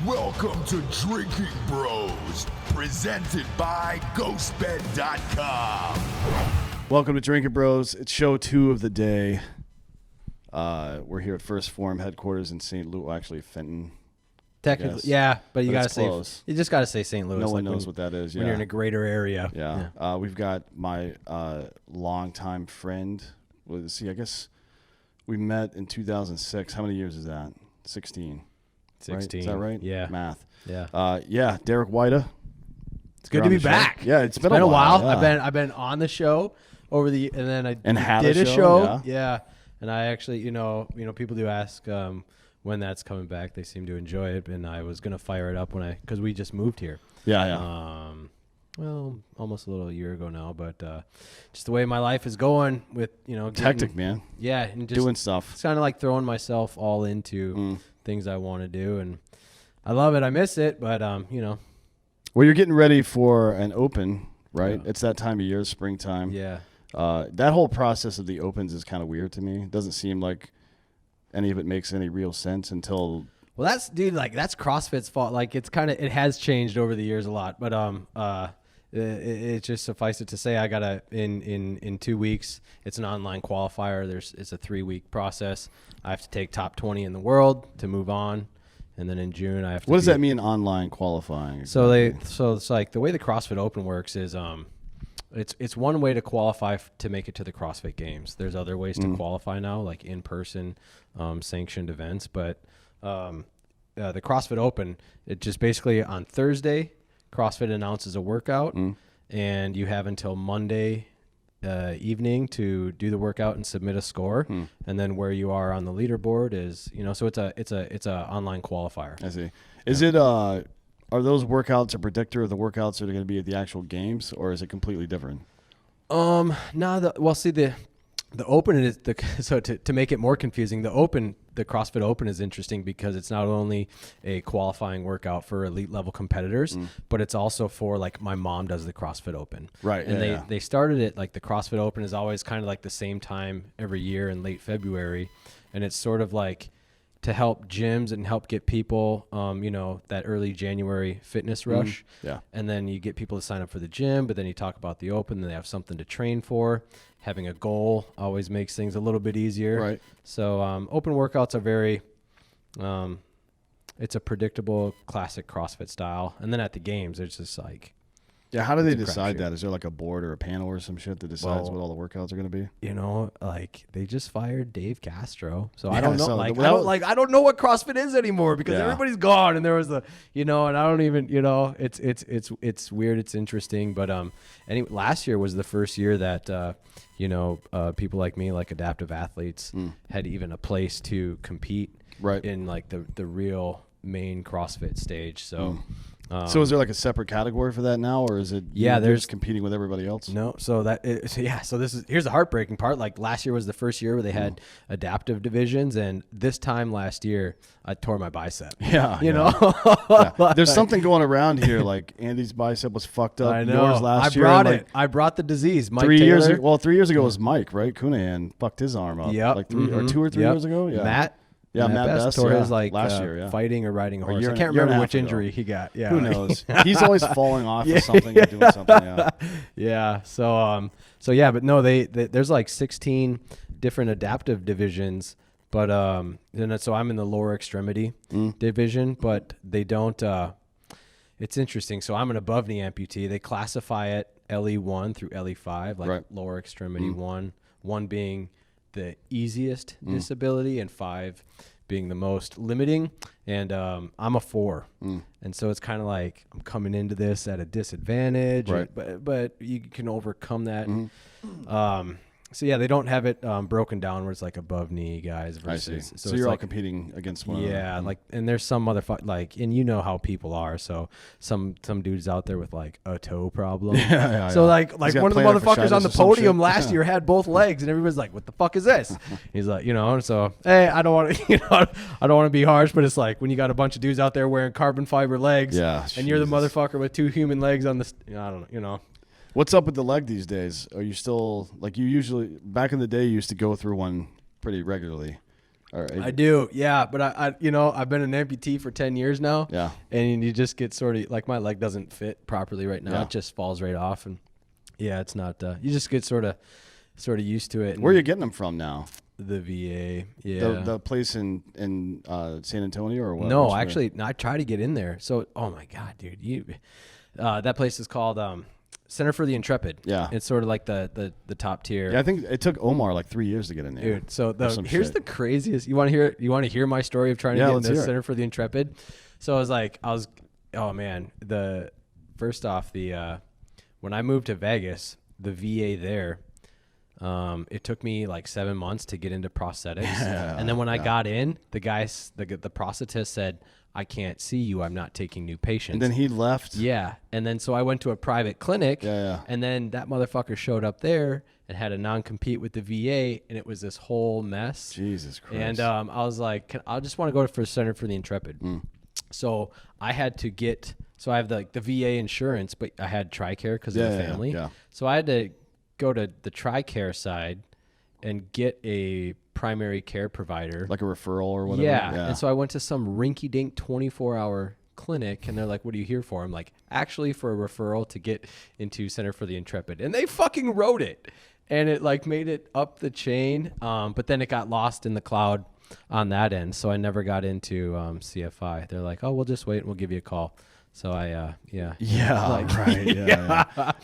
Welcome to Drinking Bros, presented by GhostBed.com. Welcome to Drinkin' Bros. It's show 2 of the day. We're here at First Form headquarters in St. Louis, actually Fenton. Technically, yeah, but you gotta say close. you just gotta say St. Louis. No one knows what that is. When you're in a greater area. Yeah. We've got my longtime friend. Let's see, I guess we met in 2006. How many years is that? 16. 16. Right? Is that right? Yeah. Math. Yeah. Derek Weida. It's good to be back. Yeah, it's been a while. Yeah. I've been on the show and then I had did a a show. Yeah. And I actually, you know, people do ask when that's coming back. They seem to enjoy it, and I was gonna fire it up because we just moved here. Yeah. Well, almost a little year ago now, but just the way my life is going with, It's hectic, man. Yeah, and just doing stuff. It's kind of like throwing myself all into things I want to do, and I love it. I miss it, but Well, you're getting ready for an open, right? Yeah. It's that time of year, springtime. Yeah. That whole process of the opens is kind of weird to me. It doesn't seem like any of it makes any real sense until. Well, that's CrossFit's fault. Like it has changed over the years a lot, but it just suffice it to say I gotta in 2 weeks. It's an online qualifier. It's a 3-week process. I have to take top 20 in the world to move on, and then in June I have to. What does that mean, online qualifying? So it's like the way the CrossFit Open works is it's one way to qualify to make it to the CrossFit Games. There's other ways to qualify now, like in-person sanctioned events, but the CrossFit Open, it just basically on Thursday, CrossFit announces a workout, and you have until Monday evening to do the workout and submit a score, and then where you are on the leaderboard is, so it's a online qualifier. I see. Is it are those workouts a predictor of the workouts that are going to be at the actual games, or is it completely different? The Open is to make it more confusing. The CrossFit Open is interesting because it's not only a qualifying workout for elite level competitors, but it's also for, like, my mom does the CrossFit Open. Right. And they started it, like, the CrossFit Open is always kind of like the same time every year in late February. And it's sort of like to help gyms and help get people, that early January fitness rush. Yeah. And then you get people to sign up for the gym, but then you talk about the Open, and they have something to train for. Having a goal always makes things a little bit easier. Right. So open workouts are very, it's a predictable classic CrossFit style. And then at the games, it's just like. Yeah, how do they decide that? Is there like a board or a panel or some shit that decides what all the workouts are going to be? Like they just fired Dave Castro, so Yeah, I don't know. so I don't know what CrossFit is anymore because everybody's gone, and there was and I don't even, it's weird, it's interesting, but anyway, last year was the first year that people like me, like adaptive athletes, had even a place to compete in like the real main CrossFit stage. So. So is there like a separate category for that now, or is it? Yeah, they're just competing with everybody else. No, so here's the heartbreaking part. Like last year was the first year where they had adaptive divisions, and this time last year I tore my bicep. Yeah, Yeah. There's something going around here. Like Andy's bicep was fucked up. I know. Yours last year. I brought the disease. Mike 3 Taylor. years ago. Well, 3 years ago was Mike, right? Cunahan fucked his arm up. Yep. Like 2 or 3 years ago. Yeah. Matt Best tore his last year. Fighting or riding a horse. I can't remember which injury he got. Yeah. Who knows? He's always falling off of something or doing something. Yeah. Yeah. So but no, they there's like 16 different adaptive divisions, but so I'm in the lower extremity division, but they don't. It's interesting. So I'm an above knee amputee. They classify it LE1 through LE5, like lower extremity one being the easiest disability and 5 being the most limiting, and I'm a 4, and so it's kind of like I'm coming into this at a disadvantage, but you can overcome that. So yeah, they don't have it broken down where it's like above knee guys versus. So you're all competing against one another. Yeah, like, and there's some and you know how people are. So some dudes out there with like a toe problem. So like one of the motherfuckers on the podium last year had both legs, and everybody's like, "What the fuck is this?" He's like, so hey, I don't want to, I don't want to be harsh, but it's like when you got a bunch of dudes out there wearing carbon fiber legs, and you're the motherfucker with 2 human legs on the, I don't know. What's up with the leg these days? Are you still, like, you usually, back in the day, you used to go through one pretty regularly. I do, yeah. But I I've been an amputee for 10 years now. Yeah. And you just get sort of like my leg doesn't fit properly right now. Yeah. It just falls right off, and yeah, it's not. You just get sort of used to it. Where are you getting them from now? The VA, yeah. The place in San Antonio or what? No, actually, I try to get in there. So, oh my God, dude, that place is called Center for the Intrepid. Yeah, it's sort of like the top tier. Yeah, I think it took Omar like 3 years to get in there. Dude, so here's the craziest. You want to hear my story of trying to get in the Center for the Intrepid? So oh man, first off, when I moved to Vegas, the VA there. It took me like 7 months to get into prosthetics. And then when I got in, the prosthetist said, I can't see you. I'm not taking new patients. And then he left. Yeah. And then so I went to a private clinic. Yeah. And then that motherfucker showed up there and had a non-compete with the VA. And it was this whole mess. Jesus Christ. And I was like, I just want to go for Center for the Intrepid. So I had to I have the VA insurance, but I had TRICARE because of the family. Yeah. So I had to go to the TRICARE side and get a primary care provider, like a referral or whatever. Yeah. And so I went to some rinky-dink 24-hour clinic, and they're like, "What are you here for?" I'm like, "Actually, for a referral to get into Center for the Intrepid," and they fucking wrote it, and it like made it up the chain, but then it got lost in the cloud on that end, so I never got into CFI. They're like, "Oh, we'll just wait and we'll give you a call." So right.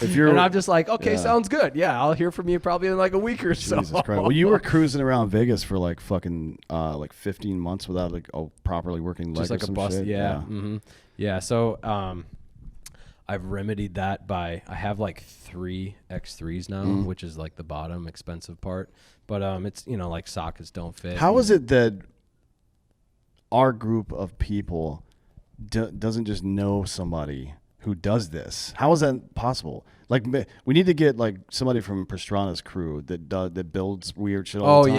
If you're, and I'm just like, okay, sounds good. Yeah, I'll hear from you probably in like a week or so. Jesus Christ. Well, you were cruising around Vegas for like fucking like 15 months without like a properly working leg, just like a bus. Shit. Yeah. Mm-hmm. Yeah. So I've remedied that by I have like 3 X3s now, which is like the bottom expensive part. But it's like sockets don't fit. How is it that our group of people doesn't just know somebody who does this? How is that possible? Like, we need to get like somebody from Pastrana's crew that builds weird shit all the time.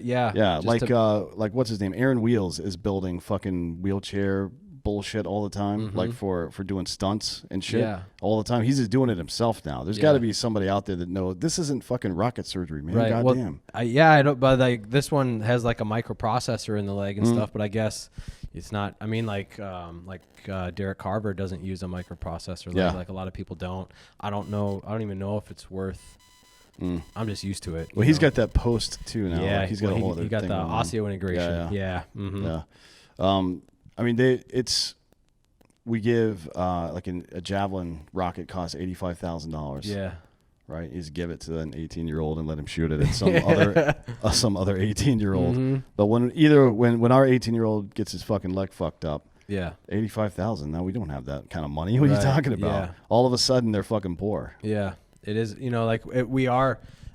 Yeah. Like what's his name? Aaron Wheels is building fucking wheelchair bullshit all the time, like for doing stunts and shit all the time. He's just doing it himself now. There's got to be somebody out there that knows this isn't fucking rocket surgery, man. Right. Goddamn. I don't. But like this one has like a microprocessor in the leg and stuff. But I guess it's not. I mean, like Derek Carver doesn't use a microprocessor. Like a lot of people don't. I don't know. I don't even know if it's worth. I'm just used to it. Well, he's got that post too now. Yeah, he's got a whole other he got thing the going on. osseointegration. Yeah. Mm-hmm. I mean, we give like a javelin rocket costs $85,000. Yeah. Right. You just give it to an 18-year-old and let him shoot it at some other 18-year-old. But when our 18-year-old gets his fucking leg fucked up, $85,000. Now we don't have that kind of money. What are you talking about? Yeah. All of a sudden they're fucking poor. Yeah. It is.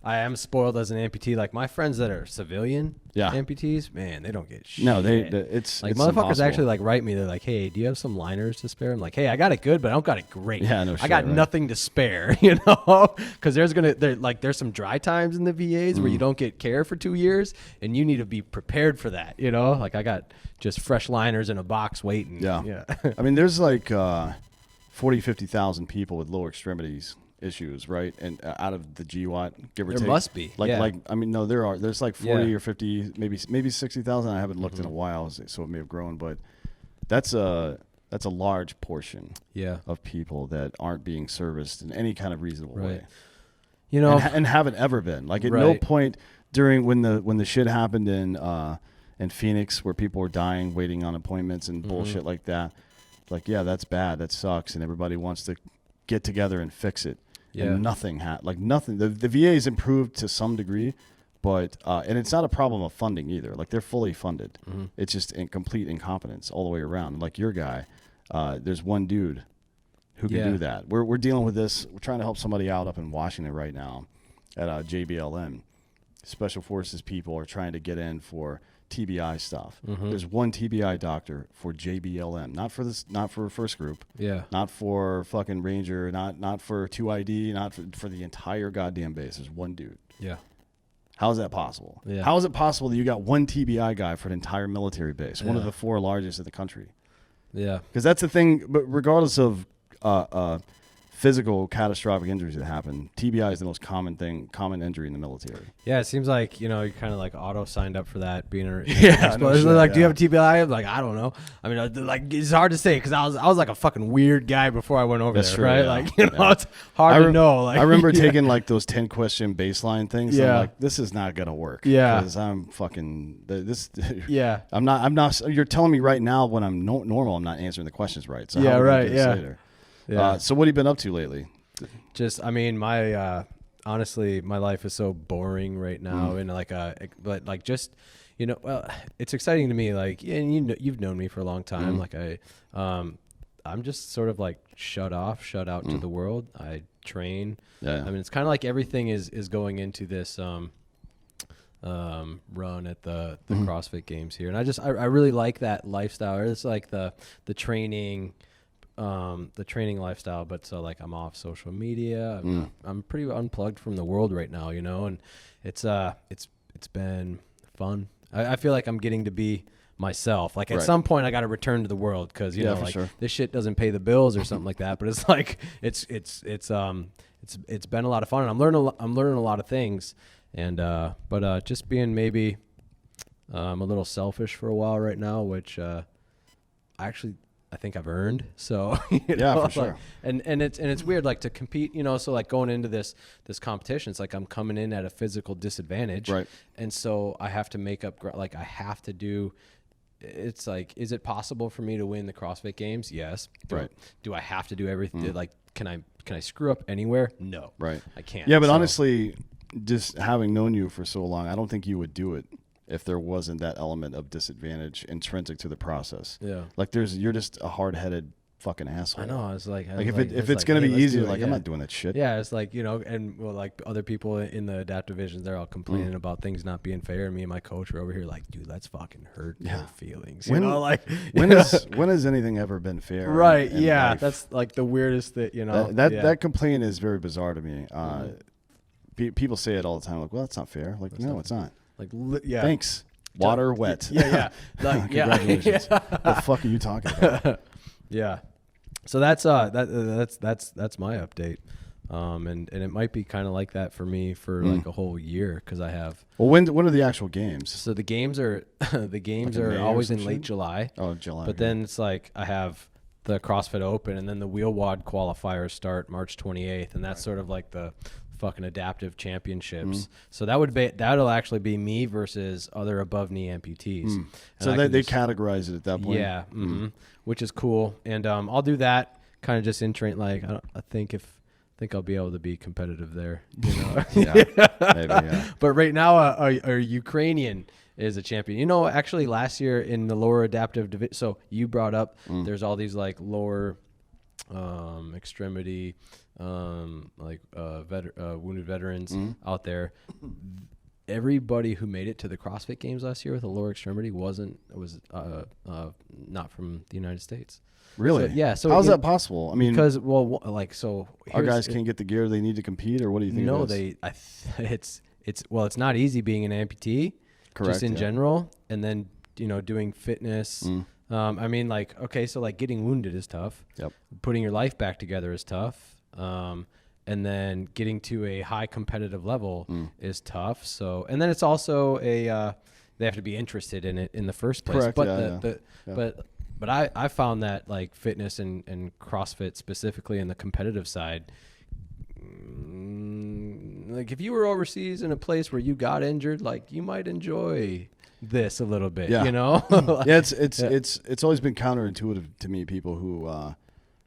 I am spoiled as an amputee. Like my friends that are civilian amputees, man, they don't get shit. No, it's like it's motherfuckers impossible. Actually like write me. They're like, "Hey, do you have some liners to spare?" I'm like, "Hey, I got it good, but I don't got it great. Yeah, no shit, I got nothing to spare, because there's some dry times in the VAs where you don't get care for 2 years, and you need to be prepared for that. Like I got just fresh liners in a box waiting. Yeah. I mean, there's like 50,000 people with lower extremities issues, right? And out of the GWAT, give or take. There must be. There's like 40 or 50, maybe 60,000. I haven't looked in a while, so it may have grown, but that's a large portion of people that aren't being serviced in any kind of reasonable way. And haven't ever been. Like at no point during when the shit happened in Phoenix where people were dying waiting on appointments and bullshit like that. Like, yeah, that's bad. That sucks, and everybody wants to get together and fix it. Yeah. And nothing nothing. The VA's improved to some degree, but and it's not a problem of funding either. Like they're fully funded. It's just complete incompetence all the way around. Like your guy, there's one dude who can do that. We're dealing with this. We're trying to help somebody out up in Washington right now at JBLM. Special Forces people are trying to get in for TBI stuff. There's one TBI doctor for JBLM, not for first group, not for fucking Ranger, not for 2ID, not for the entire goddamn base. There's one dude. How is that possible? How is it possible that you got one TBI guy for an entire military base, one of the 4 largest in the country? Because that's the thing. But regardless of physical catastrophic injuries that happen. TBI is the most common injury in the military. Yeah, it seems like, you kind of like auto signed up for that being a yeah. No shit, like, do you have a TBI? I'm like, I don't know. I mean, like, it's hard to say because I was like a fucking weird guy before I went over there, true, right? Yeah. Like, it's hard to know. Like, I remember taking like those 10-question baseline things. Yeah. I'm like, this is not gonna work. Yeah. Because I'm fucking this. Yeah. I'm not. You're telling me right now when I'm normal, I'm not answering the questions right. So yeah. how Right. yeah. Yeah. Yeah. So what have you been up to lately? Just, I mean, my honestly, my life is so boring right now, and but like just, well, it's exciting to me. Like, and you've known me for a long time. Like I'm just sort of like shut out to the world. I train. Yeah. I mean, it's kind of like everything is going into this run at the CrossFit Games here, and I really like that lifestyle. It's like the training. The training lifestyle, but so like I'm off social media. I'm pretty unplugged from the world right now, and it's been fun. I feel like I'm getting to be myself. Like at some point I got to return to the world because this shit doesn't pay the bills or something like that. But it's like it's been a lot of fun, and I'm learning a lot of things, and but just being maybe I'm a little selfish for a while right now, which I think I've earned. So for sure. And it's weird, like to compete, so like going into this competition, it's like I'm coming in at a physical disadvantage, right? And so I have to make up, like I have to do. It's like, is it possible for me to win the CrossFit Games? Yes. Do I have to do everything? Like, can I screw up anywhere? No. Right. I can't. Yeah, but honestly, just having known you for so long, I don't think you would do it if there wasn't that element of disadvantage intrinsic to the process. Yeah. Like you're just a hard-headed fucking asshole. I know. I was like if it's going to be easy, like, I'm not doing that shit. Yeah. It's like, and well, like other people in the adaptive divisions, they're all complaining about things not being fair. And me and my coach are over here like, dude, let's fucking hurt your feelings. When has anything ever been fair? Right. In yeah. life? That's like the weirdest that, that complaint is very bizarre to me. People say it all the time. Like, well, that's not fair. Like, no, it's not. Like, yeah. Thanks. Water wet. Yeah. Like, congratulations. The fuck are you talking about? Yeah. So that's my update. And it might be kind of like that for me for like a whole year because I have. Well, when are the actual games? So the games are always in late July. Oh, July. But then it's like I have the CrossFit Open, and then the Wheel Wad qualifiers start March 28th, and that's sort of like the fucking adaptive championships. So that'll actually be me versus other above knee amputees. So they categorize it at that point. Yeah, which is cool. And I'll do that kind of just in train. Like I think I'll be able to be competitive there. Maybe, yeah. But right now, a Ukrainian is a champion. Actually last year in the lower adaptive division. So you brought up there's all these like lower extremity wounded veterans out there. Everybody who made it to the CrossFit Games last year with a lower extremity was not from the United States. Really? So, yeah. So how's that possible? I mean, because our guys can't get the gear they need to compete, or what do you think? No, it's not easy being an amputee. Correct. Just in general, and then doing fitness. I mean, like, okay, so like getting wounded is tough. Yep. Putting your life back together is tough. And then getting to a high competitive level is tough. So, and then it's also they have to be interested in it in the first place. Correct. But I found that like fitness and CrossFit specifically in the competitive side, like if you were overseas in a place where you got injured, like you might enjoy this a little bit, Yeah, it's always been counterintuitive to me, people who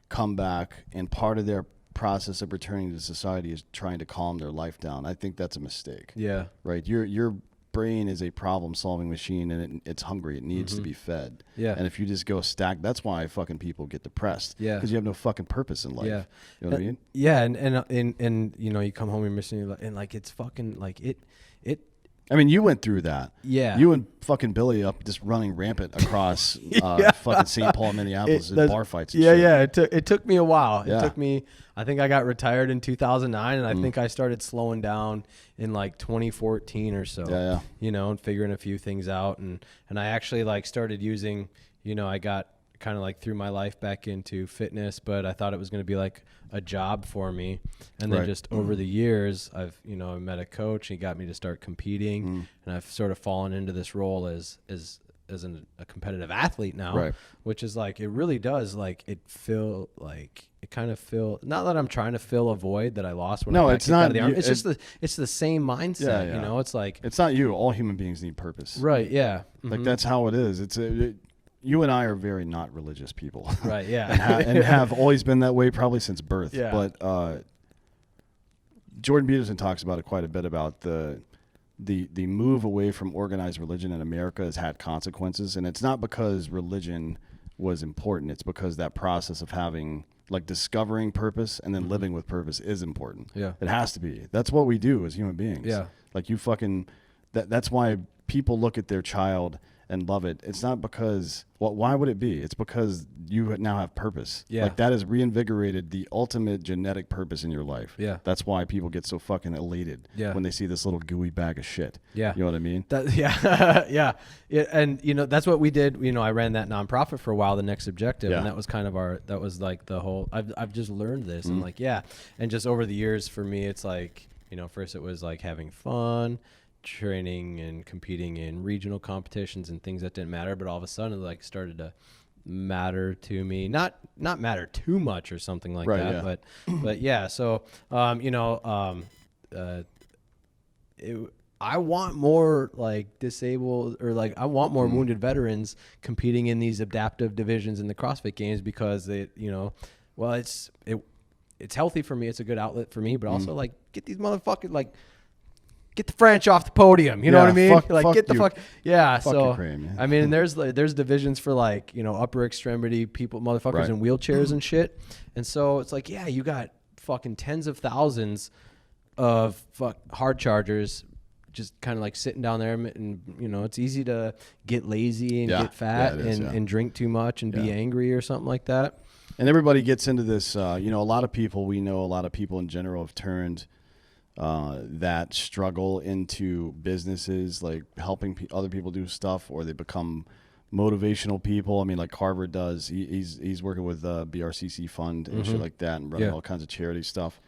come back and part of their process of returning to society is trying to calm their life down. I think that's a mistake. Yeah. Right. Your brain is a problem-solving machine, and it's hungry. It needs to be fed. Yeah. And if you just go stack, that's why fucking people get depressed. Yeah. Because you have no fucking purpose in life. Yeah. You know what I mean? Yeah. And you come home, you're missing, and like it's fucking like it. I mean, you went through that. Yeah. You and fucking Billy up just running rampant across fucking St. Paul, Minneapolis in bar fights. And shit. Yeah. It took me a while. Yeah. It took me. I think I got retired in 2009, and I think I started slowing down in like 2014 or so. Yeah. And figuring a few things out, and I actually like started using. I got kind of like threw my life back into fitness, but I thought it was going to be like a job for me. And then just over the years, I met a coach. He got me to start competing, and I've sort of fallen into this role as a competitive athlete now, which is like, it really does like kind of feel, not that I'm trying to fill a void that I lost when I got kicked out of the army. It's just it's the same mindset, you know. It's like, it's not you. All human beings need purpose, right? Yeah, like that's how it is. You and I are very not religious people, right? Yeah, and have always been that way probably since birth. Yeah. But Jordan Peterson talks about it quite a bit, about the move away from organized religion in America has had consequences, and it's not because religion was important. It's because that process of having, like, discovering purpose and then living with purpose is important. Yeah, it has to be. That's what we do as human beings. Yeah, like you fucking. That's why people look at their child and love it. It's not because, why would it be? It's because you now have purpose. Yeah. Like, that has reinvigorated the ultimate genetic purpose in your life. Yeah. That's why people get so fucking elated when they see this little gooey bag of shit. Yeah. You know what I mean? Yeah. And, that's what we did. I ran that nonprofit for a while, The Next Objective. And that was kind of that was like the whole, I've just learned this. And like, and just over the years for me, it's like, first it was like having fun, training and competing in regional competitions and things that didn't matter, but all of a sudden it like started to matter to me, not matter too much or something like that, but yeah. So I want more like disabled, or like I want more wounded veterans competing in these adaptive divisions in the CrossFit Games, because it's healthy for me, it's a good outlet for me, but also like get these motherfuckers, like, get the French off the podium. You know what I mean? Get the fuck. Yeah. Fuck so, Ukraine, I mean, there's divisions for like, upper extremity people, motherfuckers in wheelchairs and shit. And so it's like, you got fucking tens of thousands of hard chargers just kind of like sitting down there, and, it's easy to get lazy and get fat and drink too much and be angry or something like that. And everybody gets into this, a lot of people a lot of people in general have turned that struggle into businesses, like helping other people do stuff, or they become motivational people. I mean, like Carver does. He's working with BRCC Fund and shit like that, and running all kinds of charity stuff.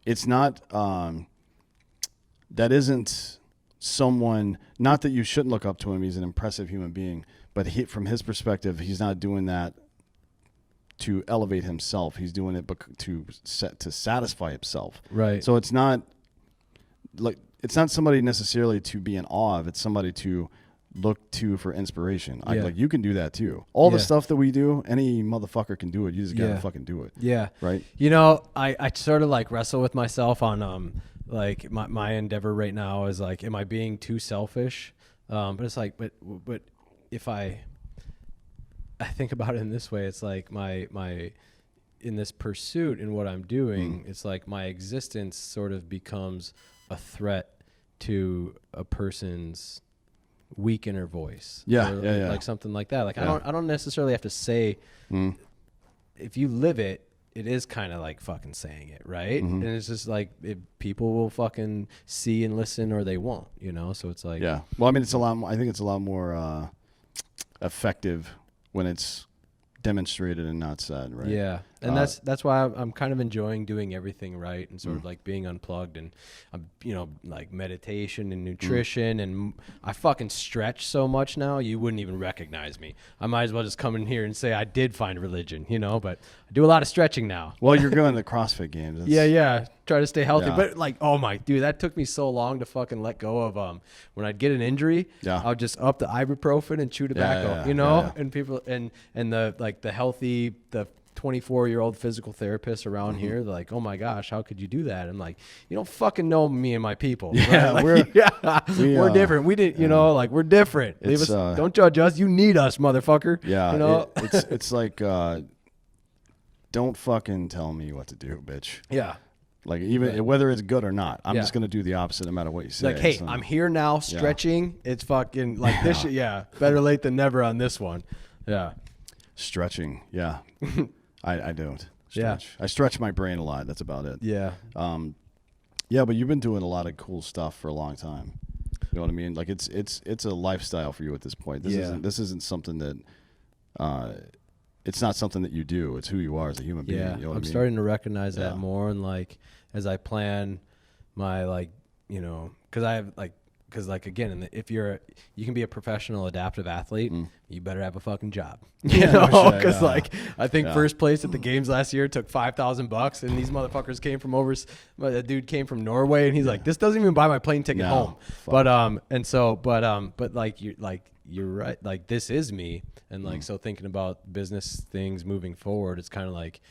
It's not that isn't someone, not that you shouldn't look up to him. He's an impressive human being, but from his perspective, he's not doing that to elevate himself. He's doing it to satisfy himself. Right. So it's not somebody necessarily to be in awe of. It's somebody to look to for inspiration. You can do that too. All the stuff that we do, any motherfucker can do it. You just gotta fucking do it. Yeah. Right. I sort of like wrestle with myself on like my endeavor right now is like, am I being too selfish? But it's like, but if I think about it in this way, it's like my in this pursuit in what I'm doing, it's like my existence sort of becomes a threat to a person's weak inner voice. Like something like that. Like I don't necessarily have to say, if you live it, it is kind of like fucking saying it, right? And it's just like, people will fucking see and listen, or they won't, So it's like, Well, I mean, I think it's a lot more effective when it's demonstrated and not said, right? Yeah. And that's why I'm kind of enjoying doing everything right, and sort of like being unplugged, and like meditation and nutrition, and I fucking stretch so much now you wouldn't even recognize me. I might as well just come in here and say I did find religion, but I do a lot of stretching now. Well, you're going to CrossFit Games. Try to stay healthy, but like, oh my dude, that took me so long to fucking let go of. When I'd get an injury, I would just up the ibuprofen and chew tobacco, and people and the healthy, the 24-year-old physical therapists around here, they're like, oh my gosh, how could you do that? I'm like, you don't fucking know me and my people. Yeah, right? We're different. We did, like, we're different. Don't judge us. You need us, motherfucker. Yeah, it's like, don't fucking tell me what to do, bitch. Yeah. Like, even whether it's good or not, I'm just gonna do the opposite no matter what you say. Like, hey, I'm here now, stretching. It's fucking like this shit. Yeah, better late than never on this one. Yeah. Stretching, yeah. I don't stretch. I stretch my brain a lot. That's about it. Yeah. But you've been doing a lot of cool stuff for a long time. You know what I mean? Like, it's a lifestyle for you at this point. This isn't something that it's not something that you do. It's who you are as a human being. Yeah, You know what I'm I mean? starting to recognize that more, and like as I plan my because again, if you can be a professional adaptive athlete, you better have a fucking job. Because I think first place at the games last year took $5,000, and these motherfuckers came from a dude came from Norway, and he's like, this doesn't even buy my plane ticket home. But like you're right, like this is me, and like so thinking about business things moving forward, it's kind of like,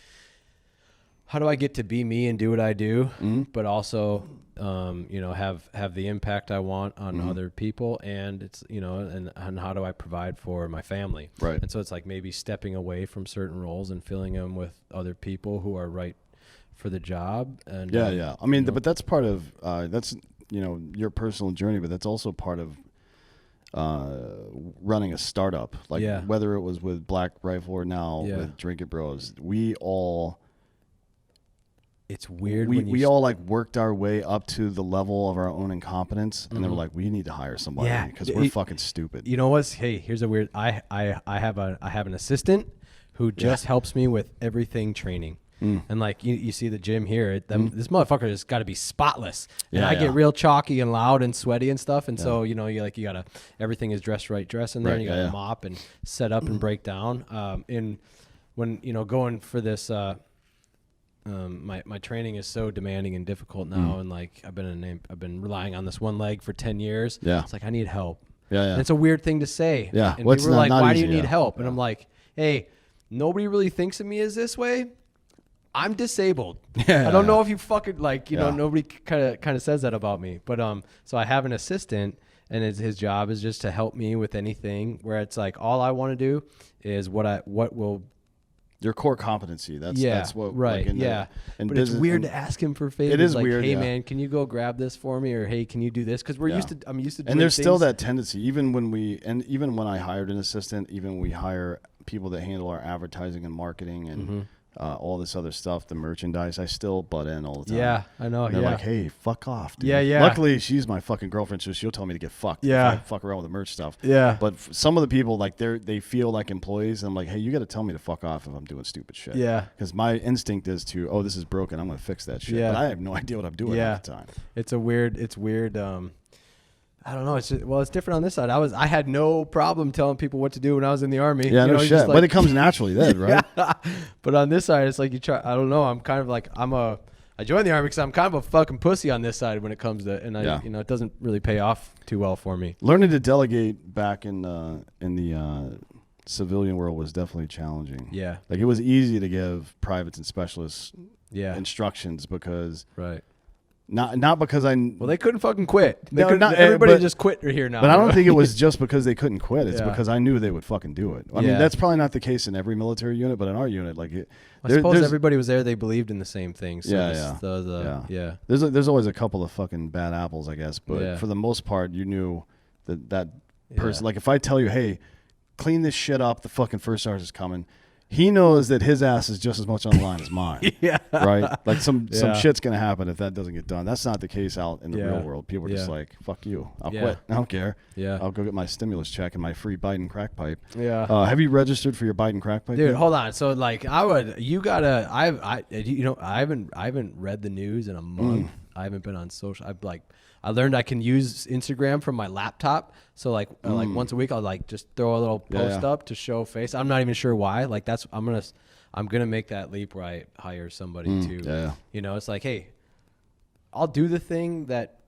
how do I get to be me and do what I do, but also have the impact I want on other people, and it's and how do I provide for my family, right? And so it's like maybe stepping away from certain roles and filling them with other people who are right for the job. And I mean, but that's part of that's your personal journey, but that's also part of running a startup, like whether it was with Black Rifle or now with Drinkin Bros. It's weird. We all like worked our way up to the level of our own incompetence, and then we're like, we need to hire somebody because we're fucking stupid. You know what's? Hey, here's a weird. I have an assistant who just helps me with everything training. And like you see the gym here, this motherfucker has got to be spotless. And I get real chalky and loud and sweaty and stuff. And so you gotta, everything is dress in there, and you gotta mop and set up and break down. When going for this. My training is so demanding and difficult now, and like I've been relying on this one leg for 10 years. Yeah, it's like I need help. And it's a weird thing to say. Yeah, and people are like, "Why do you need help?" And I'm like, "Hey, nobody really thinks of me as this way. I'm disabled. I don't know if you fucking nobody kind of says that about me. But so I have an assistant, and his job is just to help me with anything. Where it's like all I want to do is what will. Your core competency. That's what. Right. And but it's weird to ask him for favors. It is like, weird. Hey man, can you go grab this for me? Or hey, can you do this? Because I'm used to. Doing and there's things. still that tendency, even when I hired an assistant, even when we hire people that handle our advertising and marketing and all this other stuff, the merchandise, I still butt in all the time. Yeah, I know. And they're like, hey, fuck off, dude. Yeah. Luckily, she's my fucking girlfriend, so she'll tell me to get fucked. Yeah. If I fuck around with the merch stuff. Yeah. But some of the people, like, they feel like employees. And I'm like, hey, you got to tell me to fuck off if I'm doing stupid shit. Yeah. Because my instinct is to, this is broken, I'm going to fix that shit. Yeah. But I have no idea what I'm doing at the time. It's weird. I don't know. It's different on this side. I had no problem telling people what to do when I was in the Army. Yeah, no shit. But it comes naturally then, right? But on this side, it's like you try. I don't know. I'm kind of like I joined the Army because I'm kind of a fucking pussy on this side when it comes to, and it doesn't really pay off too well for me. Learning to delegate back in the civilian world was definitely challenging. Yeah, like it was easy to give privates and specialists instructions because right. Not because they couldn't fucking quit. Everybody just quit here now. But I don't think it was just because they couldn't quit. It's because I knew they would fucking do it. I mean, that's probably not the case in every military unit, but in our unit, like I suppose everybody was there. They believed in the same thing. So There's always a couple of fucking bad apples, I guess. But for the most part, you knew that person. Like if I tell you, hey, clean this shit up, the fucking first sergeant is coming. He knows that his ass is just as much on the line as mine. Right? Like some shit's going to happen if that doesn't get done. That's not the case out in the real world. People are just like, fuck you. I'll quit. I don't care. Yeah. I'll go get my stimulus check and my free Biden crack pipe. Yeah. Have you registered for your Biden crack pipe? Dude, hold on. So like I haven't read the news in a month. I haven't been on social. I learned I can use Instagram from my laptop. So like once a week, I'll like just throw a little post up to show face. I'm not even sure why. Like I'm gonna make that leap where I hire somebody to. Yeah. It's like, hey, I'll do the thing that,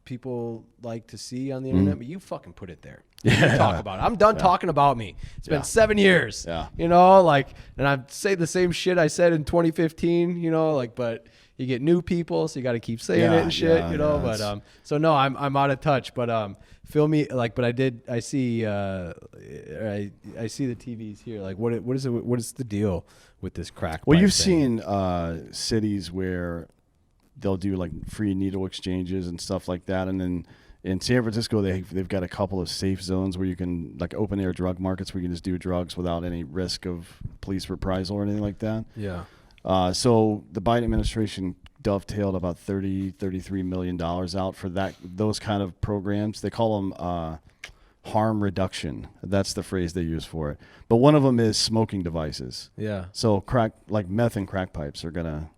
people like to see on the internet, but you fucking put it there. Talk about it. I'm done talking about me. It's been 7 years. Yeah. And I say the same shit I said in 2015. But. You get new people, so you got to keep saying it and shit, But so no, I'm out of touch. But feel me, like, but I see the TVs here. Like, what is it? What is the deal with this crack? Well, you've seen cities where they'll do like free needle exchanges and stuff like that, and then in San Francisco they've got a couple of safe zones where you can like open air drug markets where you can just do drugs without any risk of police reprisal or anything like that. Yeah. So the Biden administration dovetailed about $33 million out for those kind of programs. They call them harm reduction. That's the phrase they use for it. But one of them is smoking devices. Yeah. So like meth and crack pipes are gonna.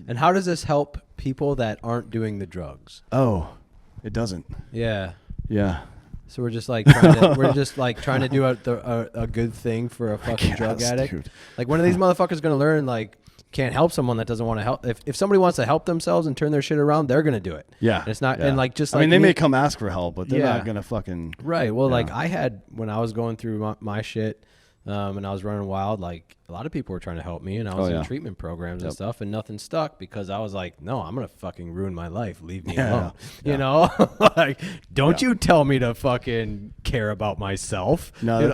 And how does this help people that aren't doing the drugs? Oh, it doesn't. Yeah. Yeah. So we're just like trying to do a good thing for a fucking drug addict. Dude. Like, when are these motherfuckers gonna learn, like, can't help someone that doesn't want to help? If somebody wants to help themselves and turn their shit around, they're gonna do it. Yeah. And it's not, yeah. and like, just I like, mean, they may come ask for help, but they're not gonna fucking. Right. Well, like, I had, when I was going through my shit, and I was running wild, like, a lot of people were trying to help me, and I was in treatment programs and stuff, and nothing stuck because I was like, no, I'm gonna fucking ruin my life. Leave me alone. You know, like, don't you tell me to fucking care about myself. No,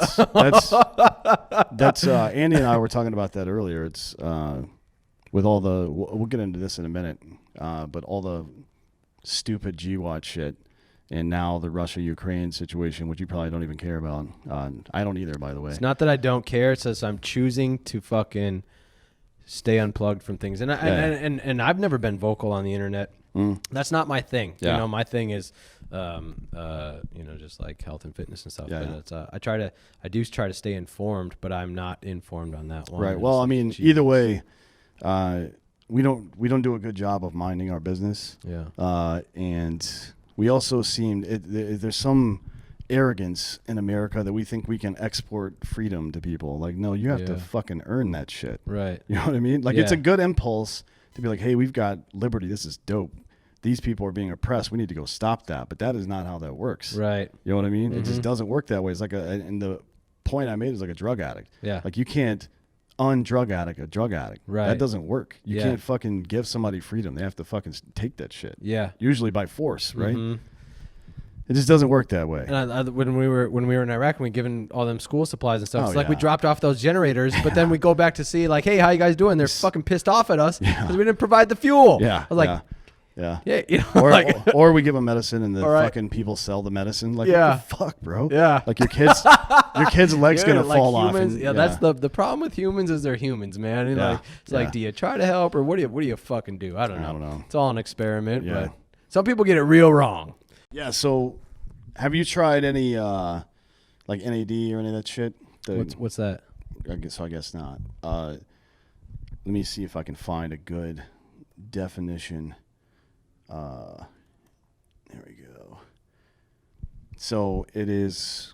that's Andy and I were talking about that earlier. It's with all the we'll get into this in a minute, but all the stupid GWAT shit. And now the Russia-Ukraine situation, which you probably don't even care about. I don't either, by the way. It's not that I don't care. It's just I'm choosing to fucking stay unplugged from things. And and I've never been vocal on the internet. That's not my thing. Yeah. You know, my thing is, just like health and fitness and stuff. Yeah, but it's, I do try to stay informed, but I'm not informed on that one. Right. Well, I mean, either way, we don't do a good job of minding our business. Yeah. And we also there's some arrogance in America that we think we can export freedom to people. Like, no, you have to fucking earn that shit. Right. You know what I mean? Like, it's a good impulse to be like, hey, we've got liberty. This is dope. These people are being oppressed. We need to go stop that. But that is not how that works. Right. You know what I mean? It just doesn't work that way. It's like and the point I made is like a drug addict. Yeah. Like, you can't un-drug addict a drug addict. Right. That doesn't work. You can't fucking give somebody freedom. They have to fucking take that shit. Yeah. Usually by force, right? It just doesn't work that way. And when we were in Iraq and we given all them school supplies and stuff, it's like we dropped off those generators, but then we go back to see, like, hey, how you guys doing? They're fucking pissed off at us because we didn't provide the fuel. Yeah. I was like, yeah. You know, or we give them medicine and the fucking people sell the medicine. Like, what the fuck, bro? Yeah. Like, your kid's leg's gonna fall humans, off. That's the problem with humans is they're humans, man. And like, do you try to help or what do you fucking do? I don't know. It's all an experiment, but some people get it real wrong. Yeah. So, have you tried any like NAD or any of that shit? What's that? I guess not. Let me see if I can find a good definition. There we go. So it is.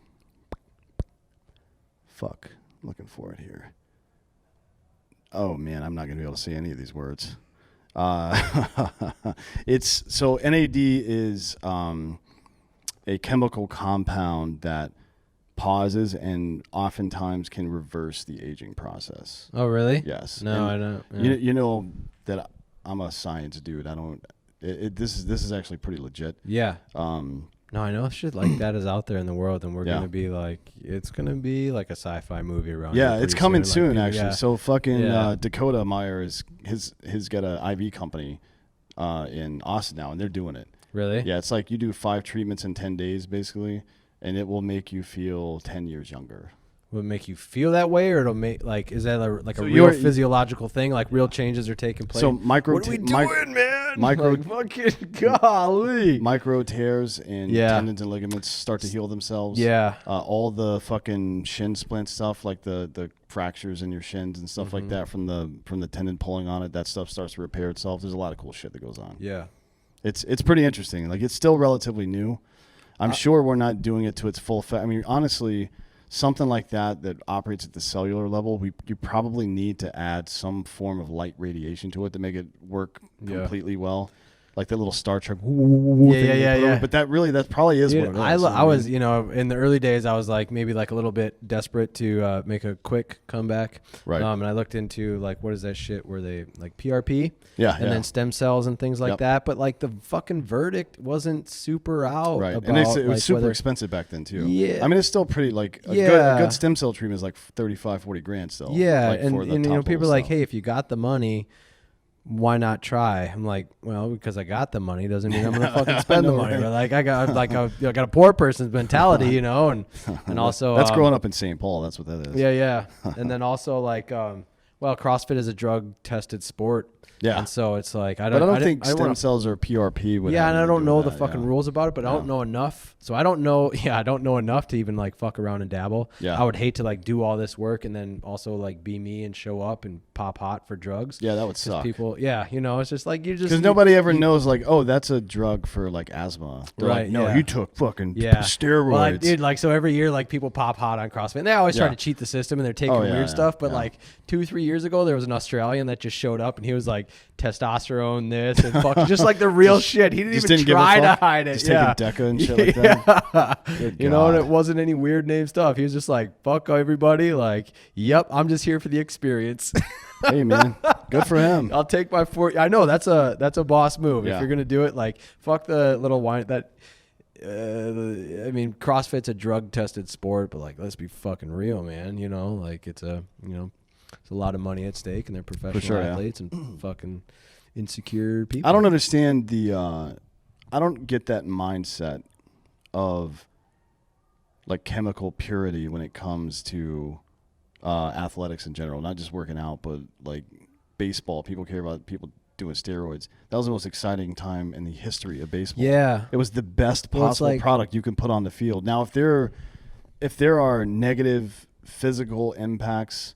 Fuck, looking for it here. Oh man, I'm not gonna be able to say any of these words. It's so NAD is a chemical compound that pauses and oftentimes can reverse the aging process. Oh really? Yes. No, I don't. Yeah. You know that I'm a science dude. I don't. This is actually pretty legit. Yeah. No, I know shit like that is out there in the world, and we're gonna be like, it's gonna be like a sci-fi movie around. Yeah, it's coming soon, like, actually. Yeah. So fucking Dakota Meyer he's got an IV company in Austin now, and they're doing it. Really? Yeah, it's like you do 5 treatments in 10 days, basically, and it will make you feel 10 years younger. Will it make you feel that way, or it'll make is that a real physiological thing? Like real changes are taking place. So what are we doing, man? Fucking golly. Micro tears in tendons and ligaments start to heal themselves. Yeah. All the fucking shin splint stuff, like the fractures in your shins and stuff like that from the tendon pulling on it, that stuff starts to repair itself. There's a lot of cool shit that goes on. Yeah. It's pretty interesting. Like, it's still relatively new. I'm sure we're not doing it to its full effect. I mean, honestly, something like that operates at the cellular level, you probably need to add some form of light radiation to it to make it work completely well. Like that little Star Trek. Yeah. But that probably is what it is. I was, in the early days, I was like maybe like a little bit desperate to make a quick comeback. Right. And I looked into like, what is that shit where they like PRP? Yeah. And then stem cells and things like that. But like the fucking verdict wasn't super out. Right. About, and it was super expensive back then too. Yeah. I mean, it's still pretty like a good stem cell treatment is like 35, 40 grand still. Yeah. Like, and people are like, hey, if you got the money, why not try? I'm like, well, because I got the money doesn't mean I'm gonna fucking spend the money. But like I got a poor person's mentality, and also that's growing up in St. Paul. That's what that is. Yeah. And then also like what Well, CrossFit is a drug-tested sport. Yeah. And so it's like, I don't think stem cells or PRP would. Yeah, and I don't know the fucking rules about it, but I don't know enough. So I don't know. Yeah, I don't know enough to even like fuck around and dabble. Yeah. I would hate to like do all this work and then also like be me and show up and pop hot for drugs. Yeah, that would suck. People, yeah, you know, it's just like you just because nobody ever knows like, oh, that's a drug for like asthma. They're right? Like, no, you took fucking steroids. Well, dude, like so every year like people pop hot on CrossFit. And they always try to cheat the system and they're taking weird stuff. But like 2-3 years ago, there was an Australian that just showed up and he was like testosterone this and fucking just like the real shit. He didn't even try to hide it. Just taking Deca and shit like that. You know, and it wasn't any weird name stuff. He was just like, fuck everybody. Like, yep, I'm just here for the experience. Hey man, good for him. I'll take my 40. I know that's a boss move. If you're gonna do it, like fuck the little wine that. I mean, CrossFit's a drug tested sport, but like, let's be fucking real, man. You know, like it's a lot of money at stake, and they're professional athletes and fucking insecure people. I don't understand I don't get that mindset of like chemical purity when it comes to athletics in general, not just working out, but like baseball. People care about people doing steroids. That was the most exciting time in the history of baseball. Yeah, it was the best possible product you can put on the field. Now, if there are negative physical impacts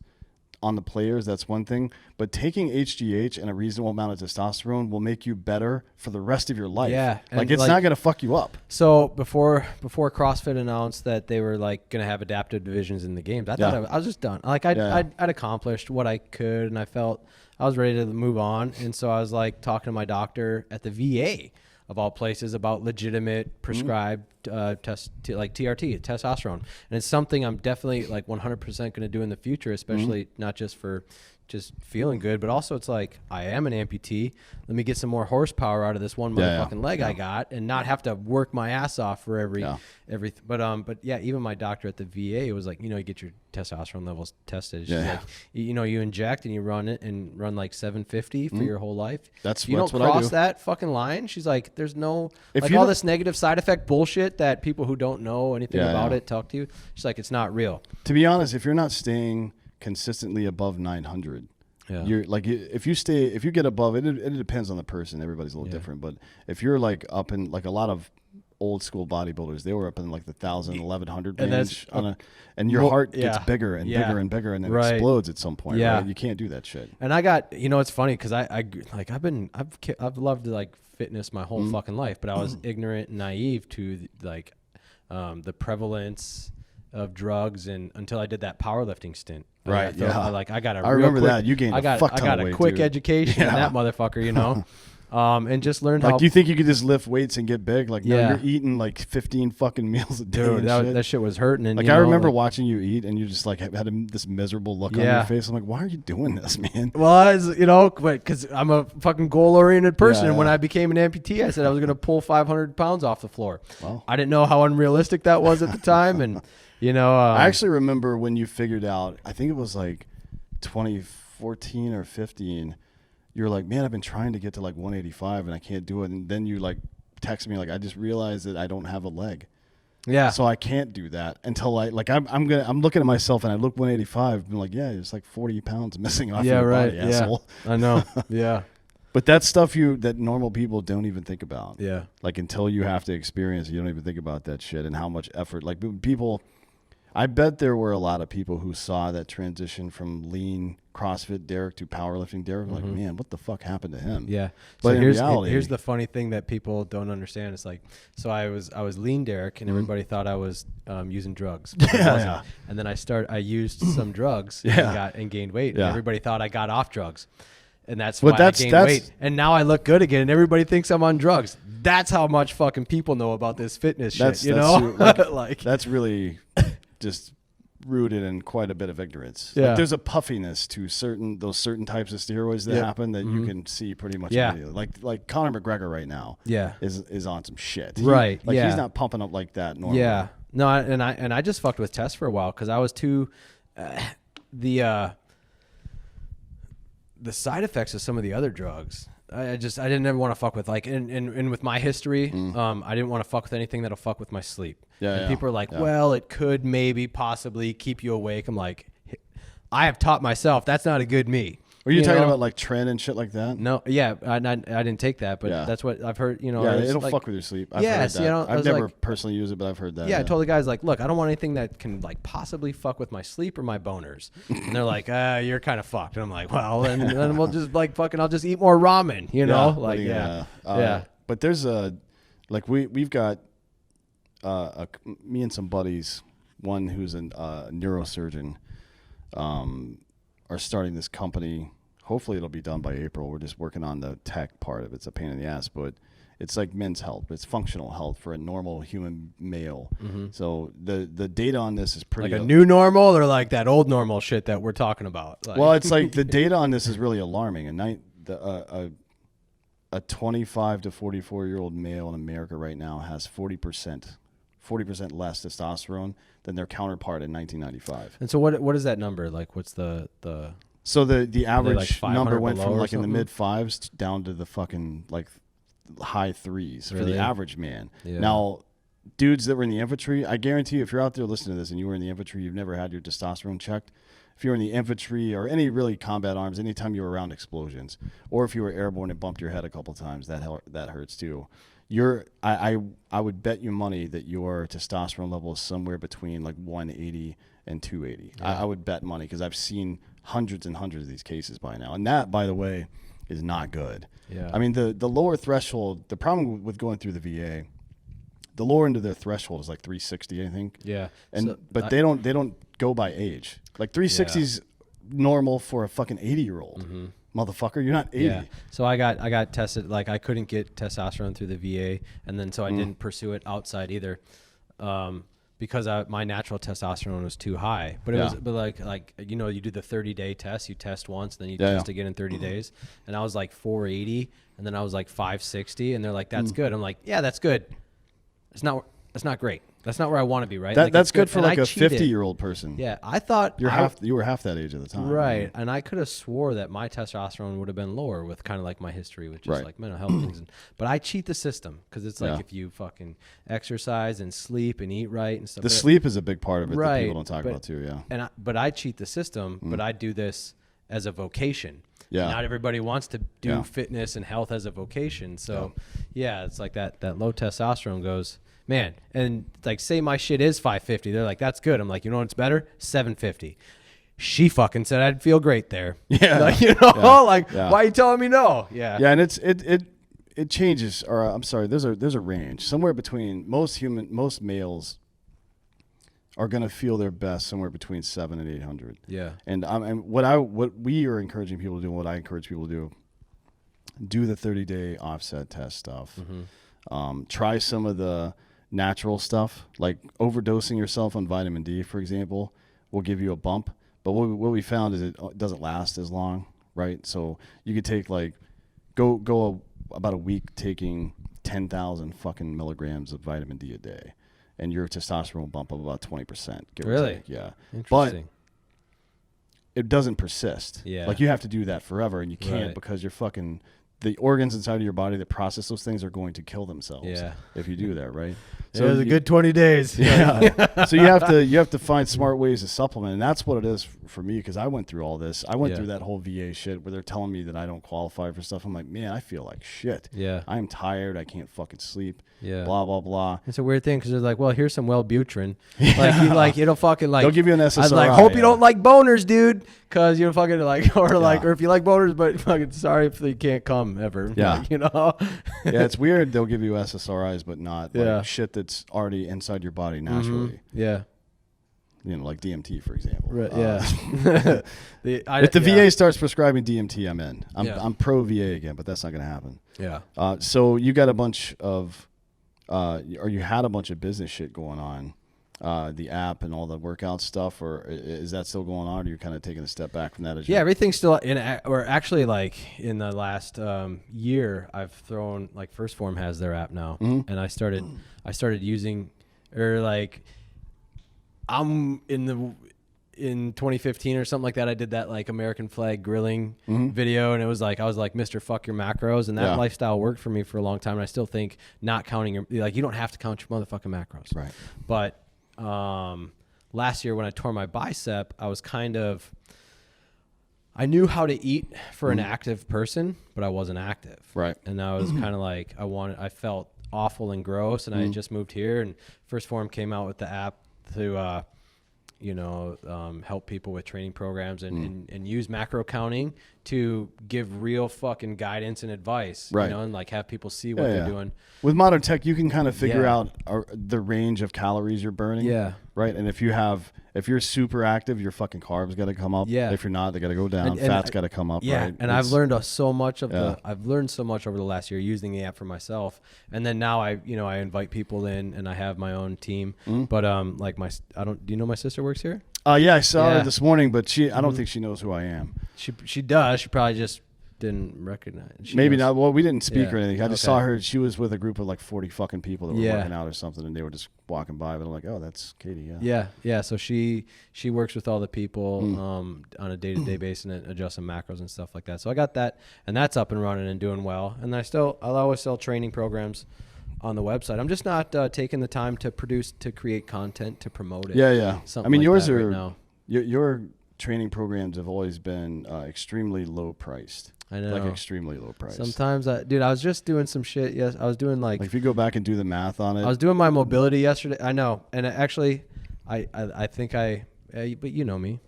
on the players, that's one thing. But taking HGH and a reasonable amount of testosterone will make you better for the rest of your life. Yeah, like it's not going to fuck you up. So before CrossFit announced that they were like going to have adaptive divisions in the games, I thought I was just done. Like I'd accomplished what I could, and I felt I was ready to move on. And so I was like talking to my doctor at the VA of all places about legitimate prescribed like TRT, testosterone. And it's something I'm definitely like 100% going to do in the future, especially not just for just feeling good, but also it's like I am an amputee. Let me get some more horsepower out of this one motherfucking leg I got, and not have to work my ass off for everything. But yeah, even my doctor at the VA was like, you get your testosterone levels tested. She's like, you inject and you run like 750 for your whole life. That's if you don't cross that fucking line. She's like, there's no like all this negative side effect bullshit that people who don't know anything about it talk to you. She's like, it's not real. To be honest, if you're not staying consistently above 900, you're like, if you get above it, it depends on the person. Everybody's a little different, but if you're like up in like a lot of old school bodybuilders, they were up in like the 1,000, 1,100 range and your heart gets bigger and bigger and bigger and then explodes at some point. Right? You can't do that shit. And I got, it's funny because I've loved like fitness my whole fucking life, but I was ignorant and naive to like the prevalence of drugs and until I did that powerlifting stint. Right. I remember that. You gained a fuck ton of weight. I got a quick education in that motherfucker, and just learned how. Like, do you think you could just lift weights and get big? Like, no, you're eating like 15 fucking meals a day. Dude, that shit was hurting. And like, I remember watching you eat, and you just like had this miserable look on your face. I'm like, why are you doing this, man? Well, because I'm a fucking goal-oriented person, and when I became an amputee, I said I was going to pull 500 pounds off the floor. Well, I didn't know how unrealistic that was at the time, and I actually remember when you figured out. I think it was like 2014 or 15. You're like, man, I've been trying to get to like 185 and I can't do it. And then you like text me like, I just realized that I don't have a leg. Yeah. So I can't do that until I'm looking at myself and I look 185 and I'm like, yeah, there's like 40 pounds missing off your body, asshole. I know. Yeah. But that's stuff that normal people don't even think about. Yeah. Like until you have to experience it, you don't even think about that shit and how much effort. Like people, I bet there were a lot of people who saw that transition from lean CrossFit Derek to powerlifting Derek. Like, man, what the fuck happened to him? Yeah. But so in reality, here's the funny thing that people don't understand. It's like, so I was lean Derek, and everybody thought I was using drugs. Yeah. And then I used some drugs and gained weight. Yeah. And everybody thought I got off drugs. And that's why I gained weight. And now I look good again, and everybody thinks I'm on drugs. That's how much fucking people know about this fitness shit, like, that's really just rooted in quite a bit of ignorance. Yeah. Like there's a puffiness to certain types of steroids that happen that you can see pretty much immediately. Like Conor McGregor right now is on some shit. Right. He's not pumping up like that normally. Yeah. No, I just fucked with Tess for a while because I was too the side effects of some of the other drugs. I didn't ever want to fuck with and with my history, I didn't want to fuck with anything that'll fuck with my sleep. Yeah, and people are like, well, it could maybe possibly keep you awake. I'm like, I have taught myself that's not a good me. Were you talking about like tren and shit like that? No, yeah, I didn't take that, but that's what I've heard. Yeah, it'll fuck with your sleep. I've heard that. I've never personally used it, but I've heard that. Yeah, I told the guys like, look, I don't want anything that can like possibly fuck with my sleep or my boners. And they're like, you're kind of fucked. And I'm like, well, then we'll just like fucking, I'll just eat more ramen, you know? Like, yeah. But there's like we've got me and some buddies, one who's a neurosurgeon, are starting this company. Hopefully it'll be done by April. We're just working on the tech part of it. It's a pain in the ass, but it's like men's health. It's functional health for a normal human male. So the data on this is pretty... Like a new normal or like that old normal shit that we're talking about? Like. Well, it's like the data on this is really alarming. A 25 to 44-year-old male in America right now has 40% less testosterone than their counterpart in 1995. And so what is that number? Like what's the So the average like number went from like in the mid fives down to the fucking like high threes for the average man. Yeah. Now, dudes that were in the infantry, I guarantee you, if you're out there listening to this and you were in the infantry, you've never had your testosterone checked. If you were in the infantry or any really combat arms, anytime you were around explosions, or if you were airborne and bumped your head a couple times, that hurts too. I would bet you money that your testosterone level is somewhere between like 180 and 280. Yeah. I would bet money because I've seen hundreds and hundreds of these cases by now. And that, by the way, is not good. Yeah. I mean, the lower threshold, the problem with going through the VA, the lower end of their threshold is like 360, I think. Yeah. And but they don't go by age. Like 360 is normal for a fucking 80-year-old. Mm-hmm. Motherfucker, you're not 80. Yeah. So I got tested. Like I couldn't get testosterone through the VA, and then so I didn't pursue it outside either, because my natural testosterone was too high. But it was like you know, you do the 30-day test. You test once, then you test again in 30 days. And I was like 480, and then I was like 560, and they're like, "That's good." I'm like, "Yeah, that's good. It's not great. That's not where I want to be, right?" That's good for like a 50-year-old person. Yeah, I thought you were half that age at the time, right? And I could have swore that my testosterone would have been lower with kind of like my history, which is like mental health things. But I cheat the system because it's like if you fucking exercise and sleep and eat right and stuff. The sleep is a big part of it that people don't talk about too. Yeah, but I cheat the system, but I do this as a vocation. Yeah, not everybody wants to do fitness and health as a vocation. So it's like that low testosterone goes. Man, and like say my shit is 550. They're like, that's good. I'm like, you know what's better? 750. She fucking said I'd feel great there. Yeah. Like, you know, why are you telling me no? Yeah. Yeah, and it changes, or I'm sorry, there's a range. Somewhere between most males are gonna feel their best somewhere between 700 and 800. Yeah. And what we are encouraging people to do, and what I encourage people to do the 30-day offset test stuff. Mm-hmm. Try some of the natural stuff, like overdosing yourself on vitamin D, for example, will give you a bump. But what we found is it doesn't last as long, right? So you could take go about a week taking 10,000 fucking milligrams of vitamin D a day, and your testosterone will bump up about 20%. Really? Yeah. Interesting. But it doesn't persist. Yeah. Like you have to do that forever, and you can't because you're fucking... The organs inside of your body that process those things are going to kill themselves if you do that, right? So it was a good 20 days. Yeah. So you have to find smart ways to supplement, and that's what it is for me, because I went through all this. I went through that whole VA shit where they're telling me that I don't qualify for stuff. I'm like, man, I feel like shit. Yeah. I'm tired. I can't fucking sleep. Yeah. Blah blah blah. It's a weird thing because they're like, well, here's some Wellbutrin. Like it'll fucking like. They'll give you an SSRI. I was like, hope you don't like boners, dude, because you fucking like, or if you like boners, but fucking sorry if you can't come ever. Yeah. Like, you know. Yeah, it's weird. They'll give you SSRIs, but not like shit that's already inside your body naturally. Mm-hmm. Yeah. You know, like DMT, for example. Right, yeah. If the VA starts prescribing DMT, I'm in. I'm pro VA again, but that's not going to happen. Yeah. So you got a bunch of, or you had a bunch of business shit going on, the app and all the workout stuff, or is that still going on? Or you're kind of taking a step back from that? Everything's still in. Or actually, like in the last year, I've thrown like First Form has their app now, and I started using, or like. I'm in 2015 or something like that. I did that like American flag grilling video, and it was like I was like, Mr. Fuck your macros, and that lifestyle worked for me for a long time. And I still think not counting your, like, you don't have to count your motherfucking macros, right? But last year when I tore my bicep, I knew how to eat for an active person, but I wasn't active. Right. And I was kind of like, I felt awful and gross, and I had just moved here, and First Form came out with the app to, help people with training programs and use macro counting to give real fucking guidance and advice, right. and like have people see what they're doing. With modern tech, you can kind of figure out the range of calories you're burning. Yeah. Right. And if you're super active, your fucking carbs got to come up. Yeah. If you're not, they got to go down. Fat's got to come up. Yeah. Right? And I've learned so much over the last year using the app for myself. And then now I invite people in and I have my own team. But do you know my sister works here? Yeah, I saw her this morning, but I don't think she knows who I am. She does. She probably just didn't recognize. Maybe not. Well, we didn't speak or anything. I just saw her. She was with a group of like 40 fucking people that were working out or something, and they were just walking by. But I'm like, oh, that's Katie. Yeah. So she works with all the people on a day-to-day basis and adjusts some macros and stuff like that. So I got that, and that's up and running and doing well. And I'll always sell training programs on the website. I'm just not taking the time to create content to promote it. Yeah. I mean, yours are right now. Your training programs have always been extremely low priced. I know. Like extremely low price. Sometimes, I was just doing some shit. Yes, I was doing like if you go back and do the math on it. I was doing my mobility yesterday. I know, and actually, I think but you know me,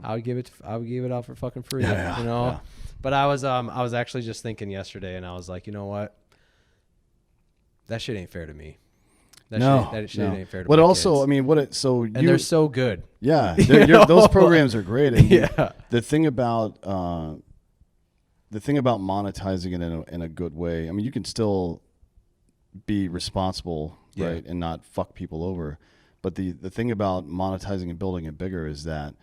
I would give it out for fucking free. Yeah. But I was actually just thinking yesterday, and I was like, you know what? That shit ain't fair to me. That shit ain't fair to me. But also, kids. And they're so good. Yeah, those programs are great. And the thing about monetizing it in a good way, I mean, you can still be responsible, right, and not fuck people over. But the thing about monetizing and building it bigger is that,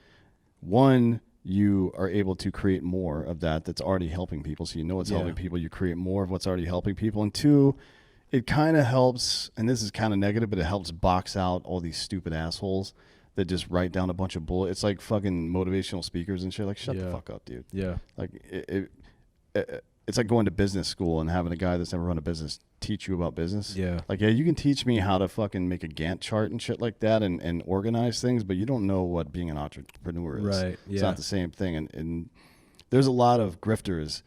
one, you are able to create more of that's already helping people. So it's helping people. You create more of what's already helping people. And two, it kind of helps, and this is kind of negative, but it helps box out all these stupid assholes that just write down a bunch of bullshit. It's like fucking motivational speakers and shit. Like, shut the fuck up, dude. Yeah. Like, it's like going to business school and having a guy that's never run a business teach you about business. Yeah. Like, you can teach me how to fucking make a Gantt chart and shit like that and organize things, but you don't know what being an entrepreneur is. Right. Yeah. It's not the same thing. And there's a lot of grifters.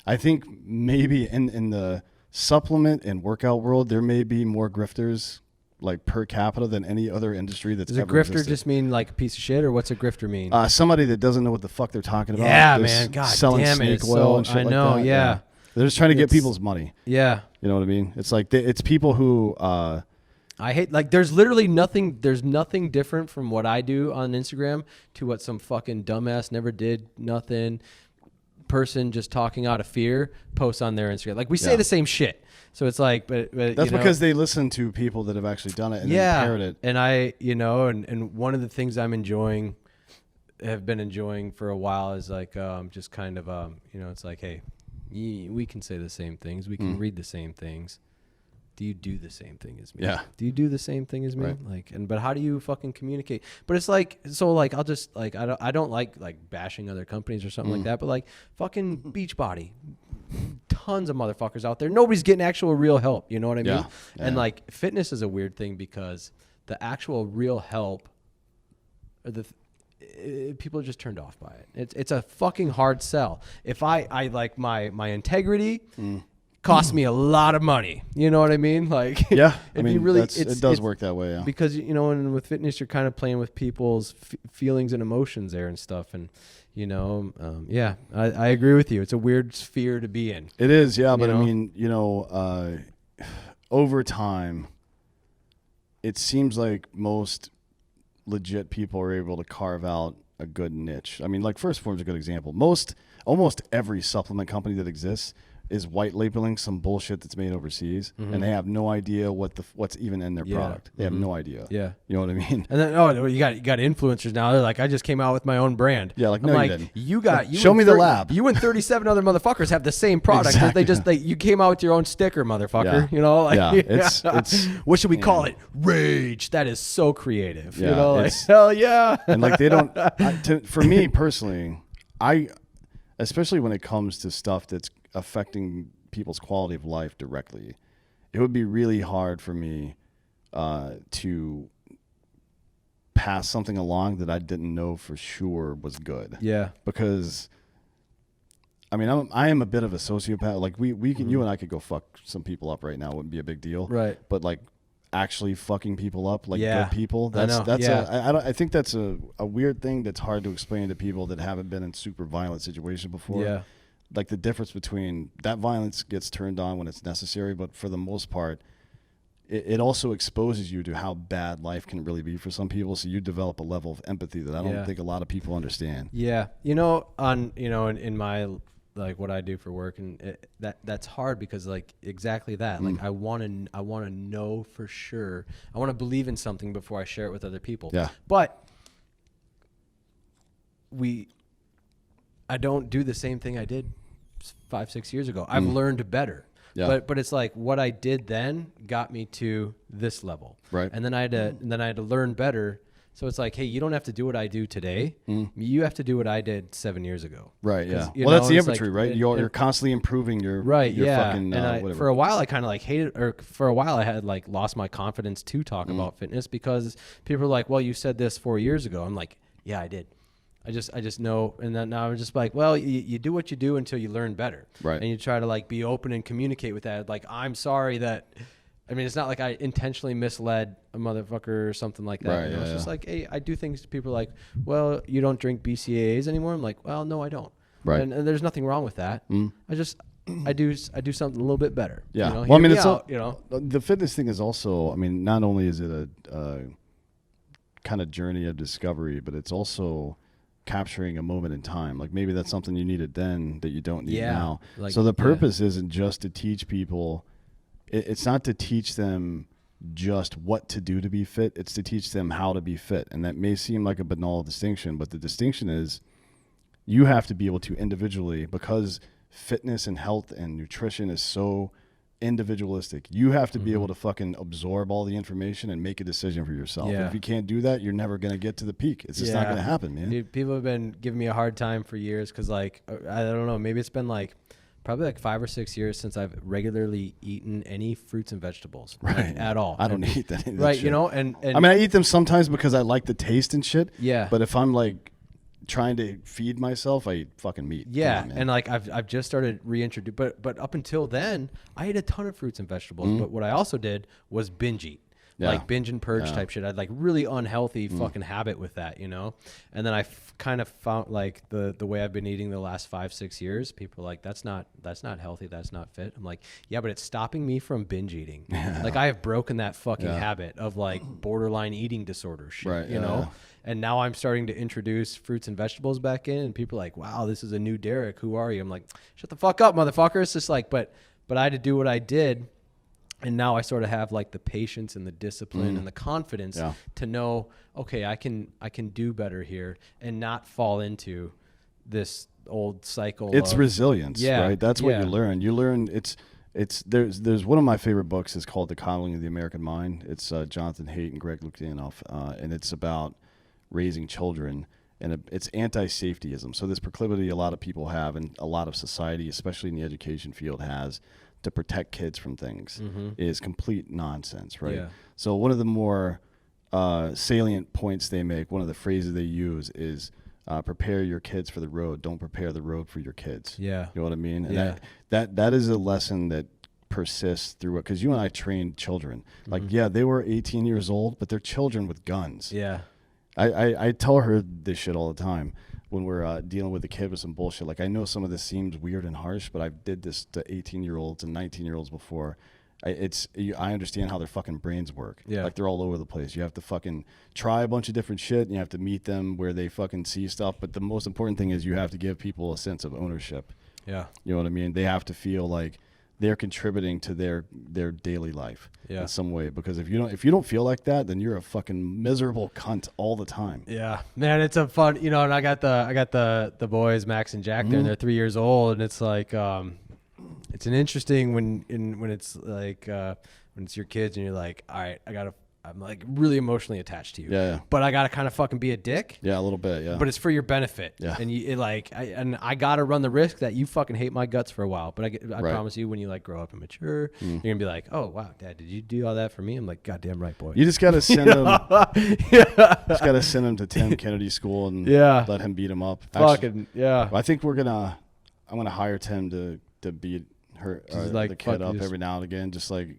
I think maybe in the supplement and workout world, there may be more grifters like per capita than any other industry that's Does a grifter existed. Just mean like a piece of shit, or what's a grifter mean? Somebody that doesn't know what the fuck they're talking about. Yeah, man. God selling damn snake it. oil and shit I know, like that. yeah. They're just trying to get people's money. Yeah. You know what I mean? It's like it's people who I hate, like, there's literally nothing different from what I do on Instagram to what some fucking dumbass never did nothing person just talking out of fear posts on their Instagram. Like, we say the same shit. So it's like, but that's because they listen to people that have actually done it and then parrot it. And and one of the things have been enjoying for a while is like, just kind of, it's like, hey, we can say the same things. We can read the same things. Do you do the same thing as me? Yeah. Do you do the same thing as me? Right. Like, but how do you fucking communicate? But it's like, so like, I'll just like, I don't like bashing other companies or something like that, but like fucking Beachbody, tons of motherfuckers out there. Nobody's getting actual real help. You know what I mean? Yeah. And like fitness is a weird thing because the actual real help people are just turned off by it. It's a fucking hard sell. If I like my integrity, cost me a lot of money. You know what I mean? Like, yeah, it does work that way. Yeah, because and with fitness, you're kind of playing with people's feelings and emotions there and stuff. And I agree with you. It's a weird sphere to be in. It is, yeah. But I mean, over time, it seems like most legit people are able to carve out a good niche. I mean, like First Form's a good example. Almost every supplement company that exists is white labeling some bullshit that's made overseas, and they have no idea what's even in their product. They have no idea. Yeah, you know what I mean. And then you got influencers now. They're like, I just came out with my own brand. Yeah, like, I'm no, like, you didn't. you show me the lab. You and 37 other motherfuckers have the same product. Exactly. You came out with your own sticker, motherfucker. Yeah. It's what should we call it? Rage. That is so creative. Yeah, hell yeah. And like they don't. For me personally, especially when it comes to stuff that's affecting people's quality of life directly, it would be really hard for me to pass something along that I didn't know for sure was good. Yeah. Because I mean, I am a bit of a sociopath. Like we can, you and I could go fuck some people up right now. It wouldn't be a big deal. Right. But like actually fucking people up, like Yeah. good people. I think that's a weird thing that's hard to explain to people that haven't been in super violent situations before. Yeah. Like the difference between that violence gets turned on when it's necessary, but for the most part, it also exposes you to how bad life can really be for some people. So you develop a level of empathy that I don't think a lot of people understand. Yeah. In my, like what I do for work, and that's hard because like exactly that. Like I want to know for sure. I want to believe in something before I share it with other people. Yeah. But I don't do the same thing I did 5-6 years ago. I've learned better. Yeah. But it's like what I did then got me to this level. Right. And then I had to learn better. So it's like, hey, you don't have to do what I do today. You have to do what I did 7 years ago. Right. Yeah. Well, that's the infantry, right? You're constantly improving your fucking whatever. For a while, I kind of like hated, or for a while, I had like lost my confidence to talk about fitness because people were like, "Well, you said this 4 years ago." I'm like, "Yeah, I did. I just know." And then now I'm just like, "Well, you do what you do until you learn better, right? And you try to like be open and communicate with that. Like, I'm sorry that." I mean, it's not like I intentionally misled a motherfucker or something like that. Right, It's just like, hey, I do things. People are like, well, you don't drink BCAAs anymore. I'm like, well, no, I don't. Right. And there's nothing wrong with that. I do something a little bit better. Yeah. You know? Well, I mean, it's the fitness thing is also, I mean, not only is it a kind of journey of discovery, but it's also capturing a moment in time. Like maybe that's something you needed then that you don't need now. Like, so the purpose isn't just to teach people. It's not to teach them just what to do to be fit. It's to teach them how to be fit. And that may seem like a banal distinction, but the distinction is you have to be able to individually, because fitness and health and nutrition is so individualistic. You have to be able to fucking absorb all the information and make a decision for yourself. Yeah. And if you can't do that, you're never going to get to the peak. It's just not going to happen, man. Dude, people have been giving me a hard time for years because, like, I don't know, maybe it's been like probably like 5 or 6 years since I've regularly eaten any fruits and vegetables, right? At all. I don't eat that. Right, shit. you know, and I mean, I eat them sometimes because I like the taste and shit. Yeah. But if I'm like trying to feed myself, I eat fucking meat. Yeah, and like I've just started reintroducing, but up until then, I ate a ton of fruits and vegetables. But what I also did was binge eat. Like binge and purge type shit. I had like really unhealthy fucking habit with that, you know? And then I kind of found like the way I've been eating the last 5-6 years, people are like, that's not healthy. That's not fit. I'm like, yeah, but it's stopping me from binge eating. Like I have broken that fucking habit of like borderline eating disorder shit, you know? And now I'm starting to introduce fruits and vegetables back in, and people are like, wow, this is a new Derek. Who are you? I'm like, shut the fuck up, motherfucker. It's just like, but I had to do what I did. And now I sort of have like the patience and the discipline and the confidence to know, okay, I can do better here and not fall into this old cycle. It's resilience, right? That's what you learn. You learn there's one of my favorite books is called The Coddling of the American Mind. It's Jonathan Haidt and Greg Lukianoff, and it's about raising children. And it's anti-safetyism. So this proclivity a lot of people have, and a lot of society, especially in the education field, has to protect kids from things is complete nonsense, right? Yeah. So one of the more salient points they make, one of the phrases they use is prepare your kids for the road. Don't prepare the road for your kids. Yeah. You know what I mean? And that is a lesson that persists through it. Because you and I trained children. Like, they were 18 years old, but they're children with guns. Yeah. I tell her this shit all the time when we're dealing with a kid with some bullshit. Like, I know some of this seems weird and harsh, but I did this to 18-year-olds and 19-year-olds before. I understand how their fucking brains work. Yeah. Like, they're all over the place. You have to fucking try a bunch of different shit, and you have to meet them where they fucking see stuff. But the most important thing is you have to give people a sense of ownership. Yeah. You know what I mean? They have to feel like they're contributing to their daily life in some way. Because if you don't feel like that, then you're a fucking miserable cunt all the time. Yeah, man, it's a fun, and I got the boys, Max and Jack there, and they're 3 years old, and it's like it's an interesting when it's like when it's your kids and you're like, all right, I I'm like really emotionally attached to you. Yeah. But I gotta kind of fucking be a dick. Yeah, a little bit. Yeah. But it's for your benefit. Yeah. And I gotta run the risk that you fucking hate my guts for a while. But I promise you, when you like grow up and mature, you're gonna be like, oh wow, Dad, did you do all that for me? I'm like, goddamn right, boy. You just gotta send him. Just gotta send him to Tim Kennedy School and let him beat him up. Fucking I think I'm gonna hire Tim to beat the kid up every now and again, just like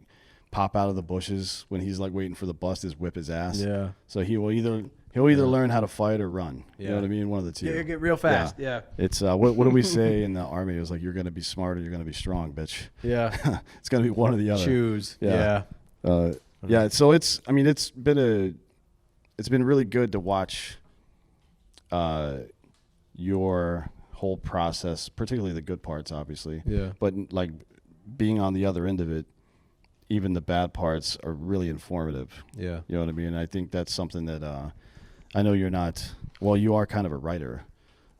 pop out of the bushes when he's like waiting for the bus to whip his ass. Yeah. So he'll either learn how to fight or run. You know what I mean? One of the two. Yeah, get real fast. Yeah. It's what do we say in the Army? It was like, you're gonna be smart or you're gonna be strong, bitch. Yeah. It's gonna be one or the other. Choose. Yeah. So it's been really good to watch your whole process, particularly the good parts, obviously. Yeah. But like being on the other end of it, even the bad parts are really informative. Yeah. You know what I mean? I think that's something that I know you're not. Well, you are kind of a writer.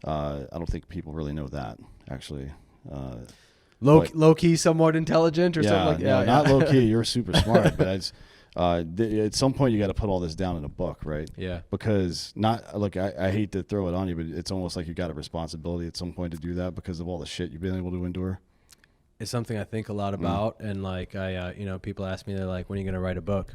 I don't think people really know that, actually. Low key, somewhat intelligent or something like that. Yeah, not low key. You're super smart, but at some point you got to put all this down in a book, right? Yeah. Because I hate to throw it on you, but it's almost like you got a responsibility at some point to do that because of all the shit you've been able to endure. It's something I think a lot about, and like people ask me, they're like, "When are you gonna write a book?"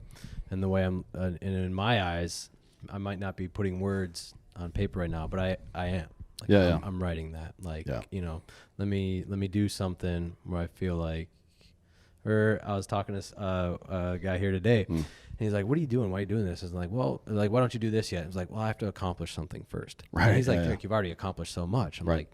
And the way I'm, and in my eyes, I might not be putting words on paper right now, but I am. Like, I'm writing that. Like, let me do something where I feel like. Or I was talking to a guy here today, and he's like, "What are you doing? Why are you doing this?" I was like, "Well, why don't you do this yet?" I was like, "Well, I have to accomplish something first." Right. And he's like, "Drink, you've already accomplished so much." I'm like,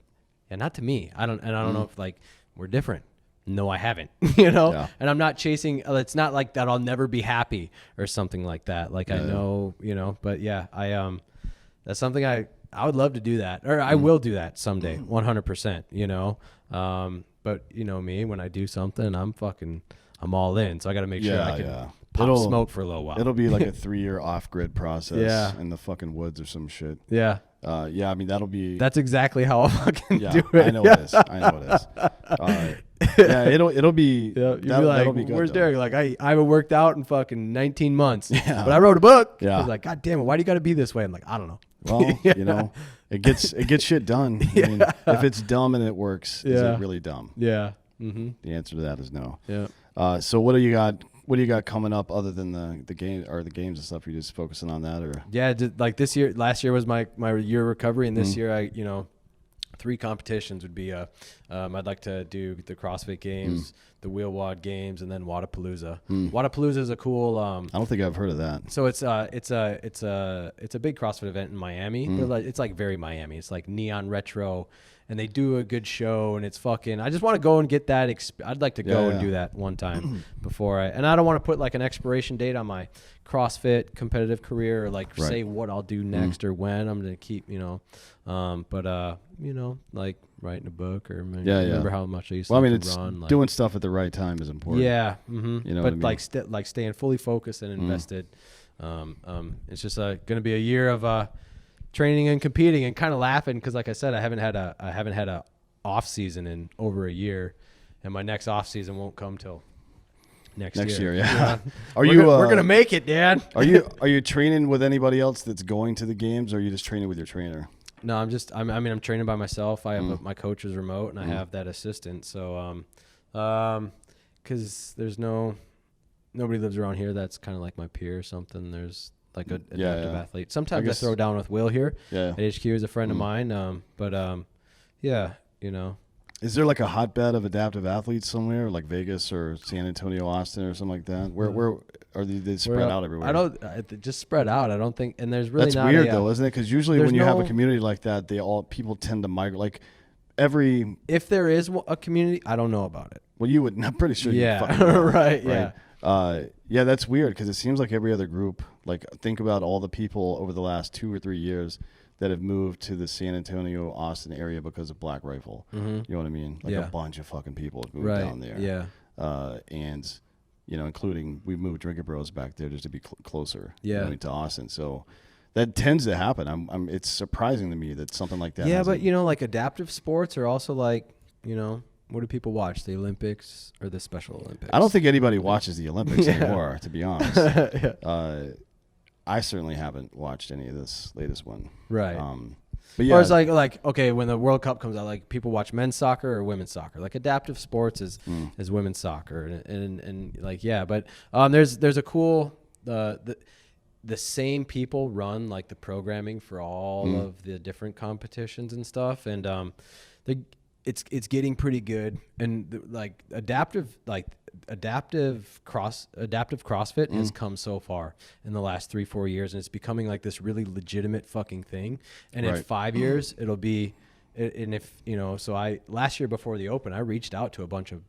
"Yeah, not to me. I don't know if like we're different." No, I haven't, and I'm not chasing. It's not like that I'll never be happy or something like that. Like I know, but that's something I would love to do that, or I will do that someday, 100%, but me, when I do something, I'm all in. So I got to make sure I can pop smoke for a little while. It'll be like a 3-year off-grid process in the fucking woods or some shit. Yeah. I mean, that's exactly how I'll fucking do it. I know it is. It'll be. You'll be like, be good, where's though. Derek? Like, I haven't worked out in fucking 19 months. Yeah. But I wrote a book. Yeah. I was like, God damn it, why do you got to be this way? I'm like, I don't know. Well, it gets shit done. I mean, if it's dumb and it works, is it really dumb? Yeah. Mm-hmm. The answer to that is no. Yeah. So what do you got? What do you got coming up other than the game or the games and stuff? Are you just focusing on that, or? Yeah, like this year. Last year was my year of recovery, and this year I 3 competitions would be I'd like to do the CrossFit Games, the Wheel Wad Games, and then Wadapalooza. Wadapalooza is a cool. I don't think I've heard of that. So it's a big CrossFit event in Miami, but it's like very Miami. It's like neon retro, and they do a good show, and it's fucking. I just want to go and get that. I'd like to go and do that one time before and I don't want to put like an expiration date on my CrossFit competitive career or like say what I'll do next or when I'm gonna keep like writing a book or remember how much I used to run. Doing stuff at the right time is important. Yeah, but I mean? Staying fully focused and invested. It's just going to be a year of training and competing and kind of laughing because, like I said, I haven't had a off season in over a year, and my next off season won't come till next year. Yeah. We're gonna make it, Dad. Are you training with anybody else that's going to the games, or are you just training with your trainer? No, I'm training by myself. I have my coach is remote, and I have that assistant. So, because there's nobody lives around here that's kind of like my peer or something. There's like an adaptive athlete. Sometimes I throw down with Will here at HQ as a friend of mine. Is there like a hotbed of adaptive athletes somewhere, like Vegas or San Antonio, Austin, or something like that? Where are they spread out everywhere? Just spread out. I don't think, and there's really that's not weird though, isn't it? Because usually when you have a community like that, people tend to migrate. Like if there is a community, I don't know about it. Well, you would. I'm pretty sure. Yeah. Right. Yeah. That's weird because it seems like every other group. Like think about all the people over the last 2 or 3 years that have moved to the San Antonio, Austin area because of Black Rifle. You know what I mean? Like a bunch of fucking people have moved down there. Yeah. And including we moved Drinkin Bros back there just to be closer. Yeah. To Austin. So that tends to happen. It's surprising to me that something like that. Yeah, but like adaptive sports are also like What do people watch? The Olympics or the Special Olympics? I don't think anybody watches the Olympics anymore, to be honest. I certainly haven't watched any of this latest one. Right. But yeah, or it's like okay, when the World Cup comes out, like people watch men's soccer or women's soccer. Like adaptive sports is women's soccer, and like but there's a cool the same people run like the programming for all of the different competitions and stuff, and it's getting pretty good, and like adaptive CrossFit has come so far in the last 3-4 years, and it's becoming like this really legitimate fucking thing. And in 5 years, it'll be. And if so last year before the Open, I reached out to a bunch of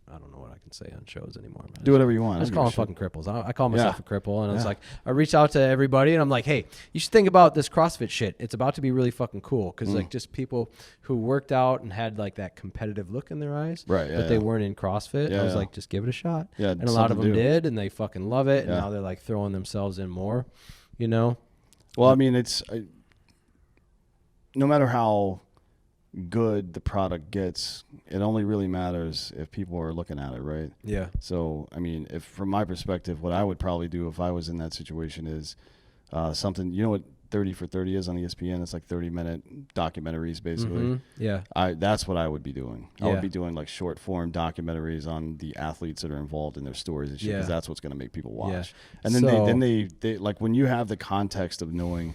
I don't know what I can say on shows anymore. Do whatever you want. I just call them fucking cripples. I call myself a cripple, and I was like, I reached out to everybody, and I'm like, hey, you should think about this CrossFit shit. It's about to be really fucking cool, because like just people who worked out and had like that competitive look in their eyes, right? But they weren't in CrossFit. I was like, just give it a shot. Yeah, and a lot of them did, and they fucking love it. And now they're like throwing themselves in more. Well, I mean, it's no matter how good the product gets, it only really matters if people are looking at it, right? Yeah. So I mean, if from my perspective, what I would probably do if I was in that situation is something, what 30 for 30 is on ESPN? It's like 30-minute documentaries, basically. Yeah. That's what I would be doing. I would be doing like short form documentaries on the athletes that are involved in their stories and shit, because that's what's going to make people watch. And then they like, when you have the context of knowing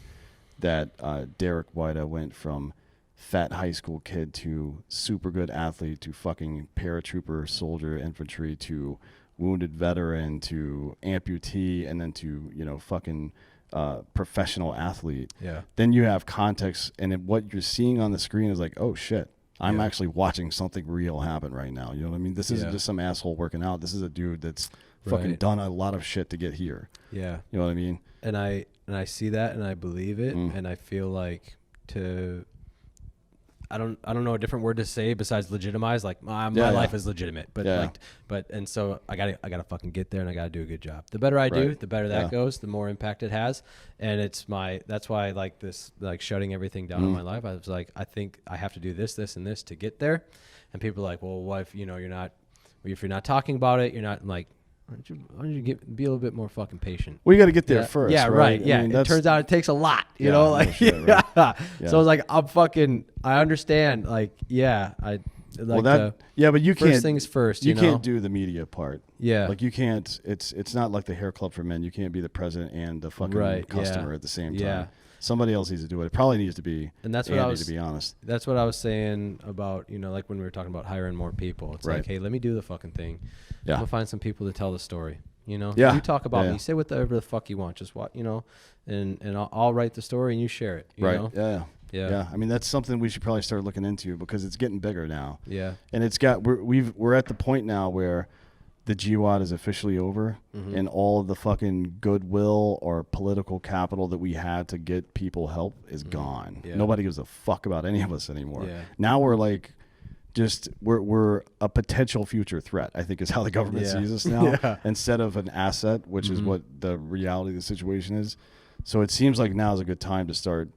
that Derek Weida went from fat high school kid to super good athlete to fucking paratrooper, soldier, infantry, to wounded veteran, to amputee, and then to fucking professional athlete. Yeah. Then you have context, and what you're seeing on the screen is like, oh shit, I'm actually watching something real happen right now. You know what I mean? This isn't just some asshole working out. This is a dude that's fucking done a lot of shit to get here. Yeah. You know what I mean? And I see that, and I believe it, and I feel like I don't know a different word to say besides legitimize. Like my life is legitimate, but and so I gotta fucking get there, and I gotta do a good job. The better I do, the better that goes, the more impact it has. And that's why I like this, like shutting everything down in my life. I was like, I think I have to do this, this, and this to get there. And people are like, well, what if if you're not talking about it, you're not like, why don't you be a little bit more fucking patient? Well, you got to get there first. Yeah, right. Yeah, I mean, it turns out it takes a lot. You know, like So I was like, I understand. Like, I like. But you can't. First things first. You can't do the media part. Yeah. Like you can't. It's not like the hair club for men. You can't be the president and the fucking customer at the same time. Yeah. Somebody else needs to do it. It probably needs to be. And that's Andy, what I was. To be honest. That's what I was saying about like when we were talking about hiring more people. It's like, hey, let me do the fucking thing. Yeah. I'm gonna find some people to tell the story. Yeah. You talk about me. Say whatever the fuck you want. Just what and I'll write the story and you share it. You know? Yeah. I mean, that's something we should probably start looking into, because it's getting bigger now. Yeah. And we're at the point now where the GWAT is officially over, and all of the fucking goodwill or political capital that we had to get people help is gone. Yeah. Nobody gives a fuck about any of us anymore. Yeah. Now we're like, we're a potential future threat, I think, is how the government sees us now, instead of an asset, which is what the reality of the situation is. So it seems like now is a good time to start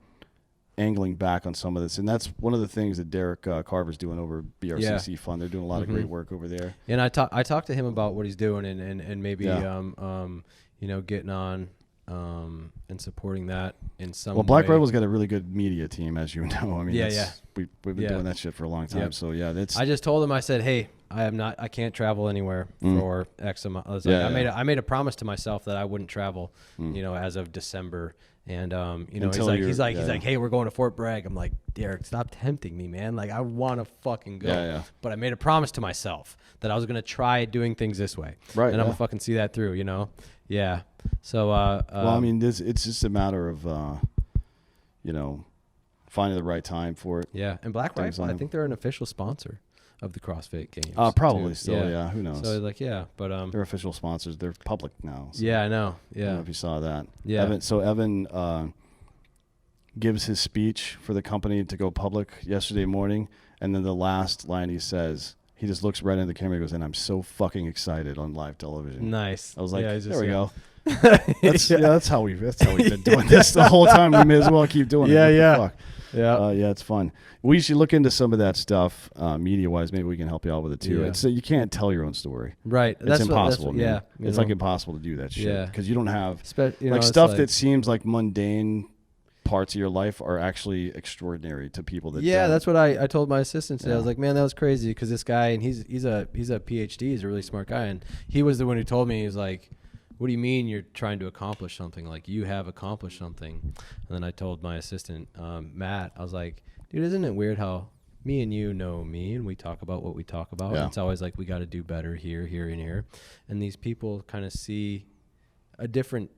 angling back on some of this, and that's one of the things that Derek Carver's doing over BRCC Fund. They're doing a lot of great work over there. And I talked to him about what he's doing, and maybe getting on and supporting that in some way. Well, Black Rebel's got a really good media team, as you know. I mean, we've been doing that shit for a long time. Yep. So that's. I just told him, I said, hey, I can't travel anywhere for X amount. I was like, I made a promise to myself that I wouldn't travel, as of December. And he's like, hey, we're going to Fort Bragg. I'm like, Derek, stop tempting me, man. Like, I want to fucking go. Yeah. But I made a promise to myself that I was gonna try doing things this way. Right. And I'm gonna fucking see that through. Yeah. So. Well, I mean, it's just a matter of, finding the right time for it. Yeah. And Black Rifle, I think they're an official sponsor of the CrossFit Games. Probably too. Still, who knows? So but they're official sponsors. They're public now. So yeah, I know. Yeah, I don't know if you saw that. Yeah. Evan gives his speech for the company to go public yesterday morning, and then the last line he says, he just looks right into the camera and goes, "And I'm so fucking excited on live television." Nice. I was like, there we go. That's how we've been doing this the whole time. We may as well keep doing it. Yeah. Fuck. Yeah, it's fun. We should look into some of that stuff media-wise. Maybe we can help you out with it too. Yeah. It's you can't tell your own story. Right. It's impossible. Yeah. It's like impossible to do that shit because you don't have like stuff that seems like mundane parts of your life are actually extraordinary to people that don't. That's what I told my assistant today. I was like, man, that was crazy because this guy, and he's a PhD, he's a really smart guy, and he was the one who told me, he was like, what do you mean you're trying to accomplish something? Like, you have accomplished something. And then I told my assistant, Matt, I was like, dude, isn't it weird how me and you know me and we talk about what we talk about? Yeah. It's always like, we got to do better here, here, and here. And these people kind of see a different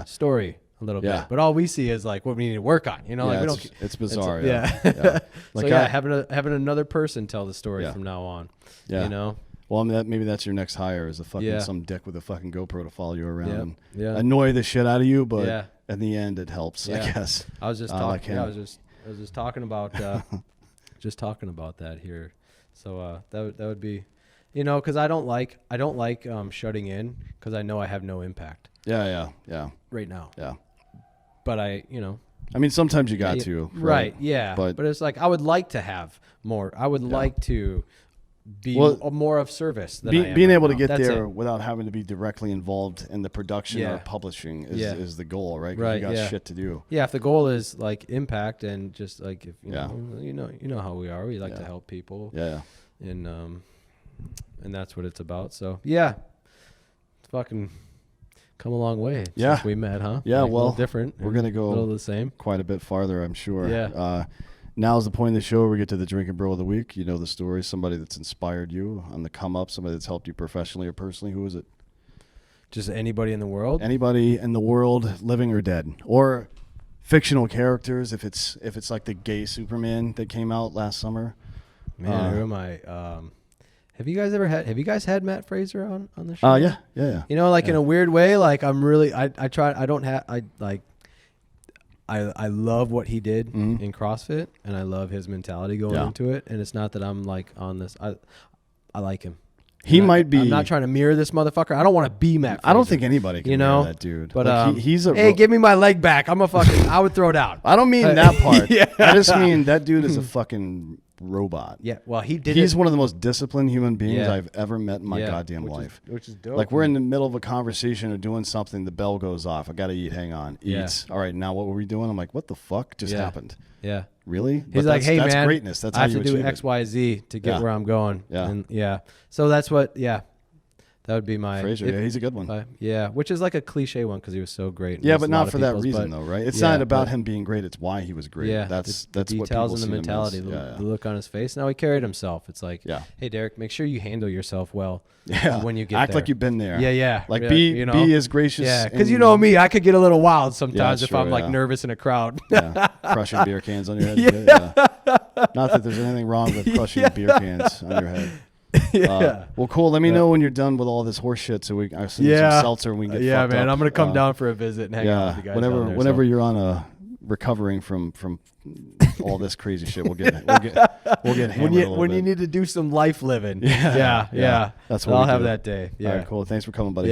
story a little bit. But all we see is like what we need to work on. You know, like we don't. It's bizarre. Like having another person tell the story from now on. Yeah. You know. Well, I mean, maybe that's your next hire is some dick with a fucking GoPro to follow you around and annoy the shit out of you, but in the end it helps, I guess. I was just talking. I was just talking about that here. So that would be, you know, because I don't like shutting in because I know I have no impact. Yeah. Right now. Yeah. But I mean, sometimes you got to. Right. Yeah. But it's like I would like to have more. I would like to be more of service than I am being right able now. to get there without having to be directly involved in the production or publishing is the goal, right? Right. You got shit to do. Yeah. If the goal is like impact and just like if you know how we are, we like to help people. Yeah. And that's what it's about. So it's fucking come a long way since we met, huh? Yeah. Like a little different. We're gonna go a little the same, quite a bit farther, I'm sure. Yeah. Now is the point of the show where we get to the Drinkin' Bro of the Week. You know the story, somebody that's inspired you on the come up, somebody that's helped you professionally or personally. Who is it? Just anybody in the world? Anybody in the world, living or dead. Or fictional characters, if it's like the gay Superman that came out last summer. Man, who am I? Have you guys had Matt Fraser on the show? Yeah. You know, like in a weird way, like I'm really I love what he did in CrossFit, and I love his mentality going into it. And it's not that I'm like on this. I like him. He might be. I'm not trying to mirror this motherfucker. I don't want to be Matt Fraser. I don't think anybody can mirror that dude. But like he's a. Hey, give me my leg back. I'm a fucking. I would throw it out. I don't mean that part. I just mean that dude is a fucking robot. Yeah. Well, he's one of the most disciplined human beings I've ever met in my goddamn life. Which is dope. Like we're in the middle of a conversation or doing something, the bell goes off. I gotta eat. Hang on. Eats. All right. Now what were we doing? I'm like, what the fuck just happened? Yeah. Really? He's like, hey that's man, greatness. That's I how have you to do achieve X, Y, Z to get where I'm going. Yeah. And so that's what. Yeah. That would be my Fraser. He's a good one. Which is like a cliche one because he was so great. Yeah, but not for that reason though, right? It's not about him being great. It's why he was great. Yeah, that's the what details people and the mentality, the look on his face. Now he carried himself. It's like, hey Derek, make sure you handle yourself well. Yeah, when you get act there. like you've been there. Yeah. Like be as gracious. Yeah, because you know me, I could get a little wild sometimes if I'm like nervous in a crowd. Crushing beer cans on your head. Yeah. Not that there's anything wrong with crushing beer cans on your head. Well, cool. Let me know when you're done with all this horse shit, so I send you some seltzer and we can get fucked man. up. I'm gonna come down for a visit and hang out with you guys. Whenever you're on recovering from all this crazy shit, we'll get hammered when you need to do some life living. Yeah. That's what I'll have that day. Yeah. All right, cool. Thanks for coming, buddy. Yeah.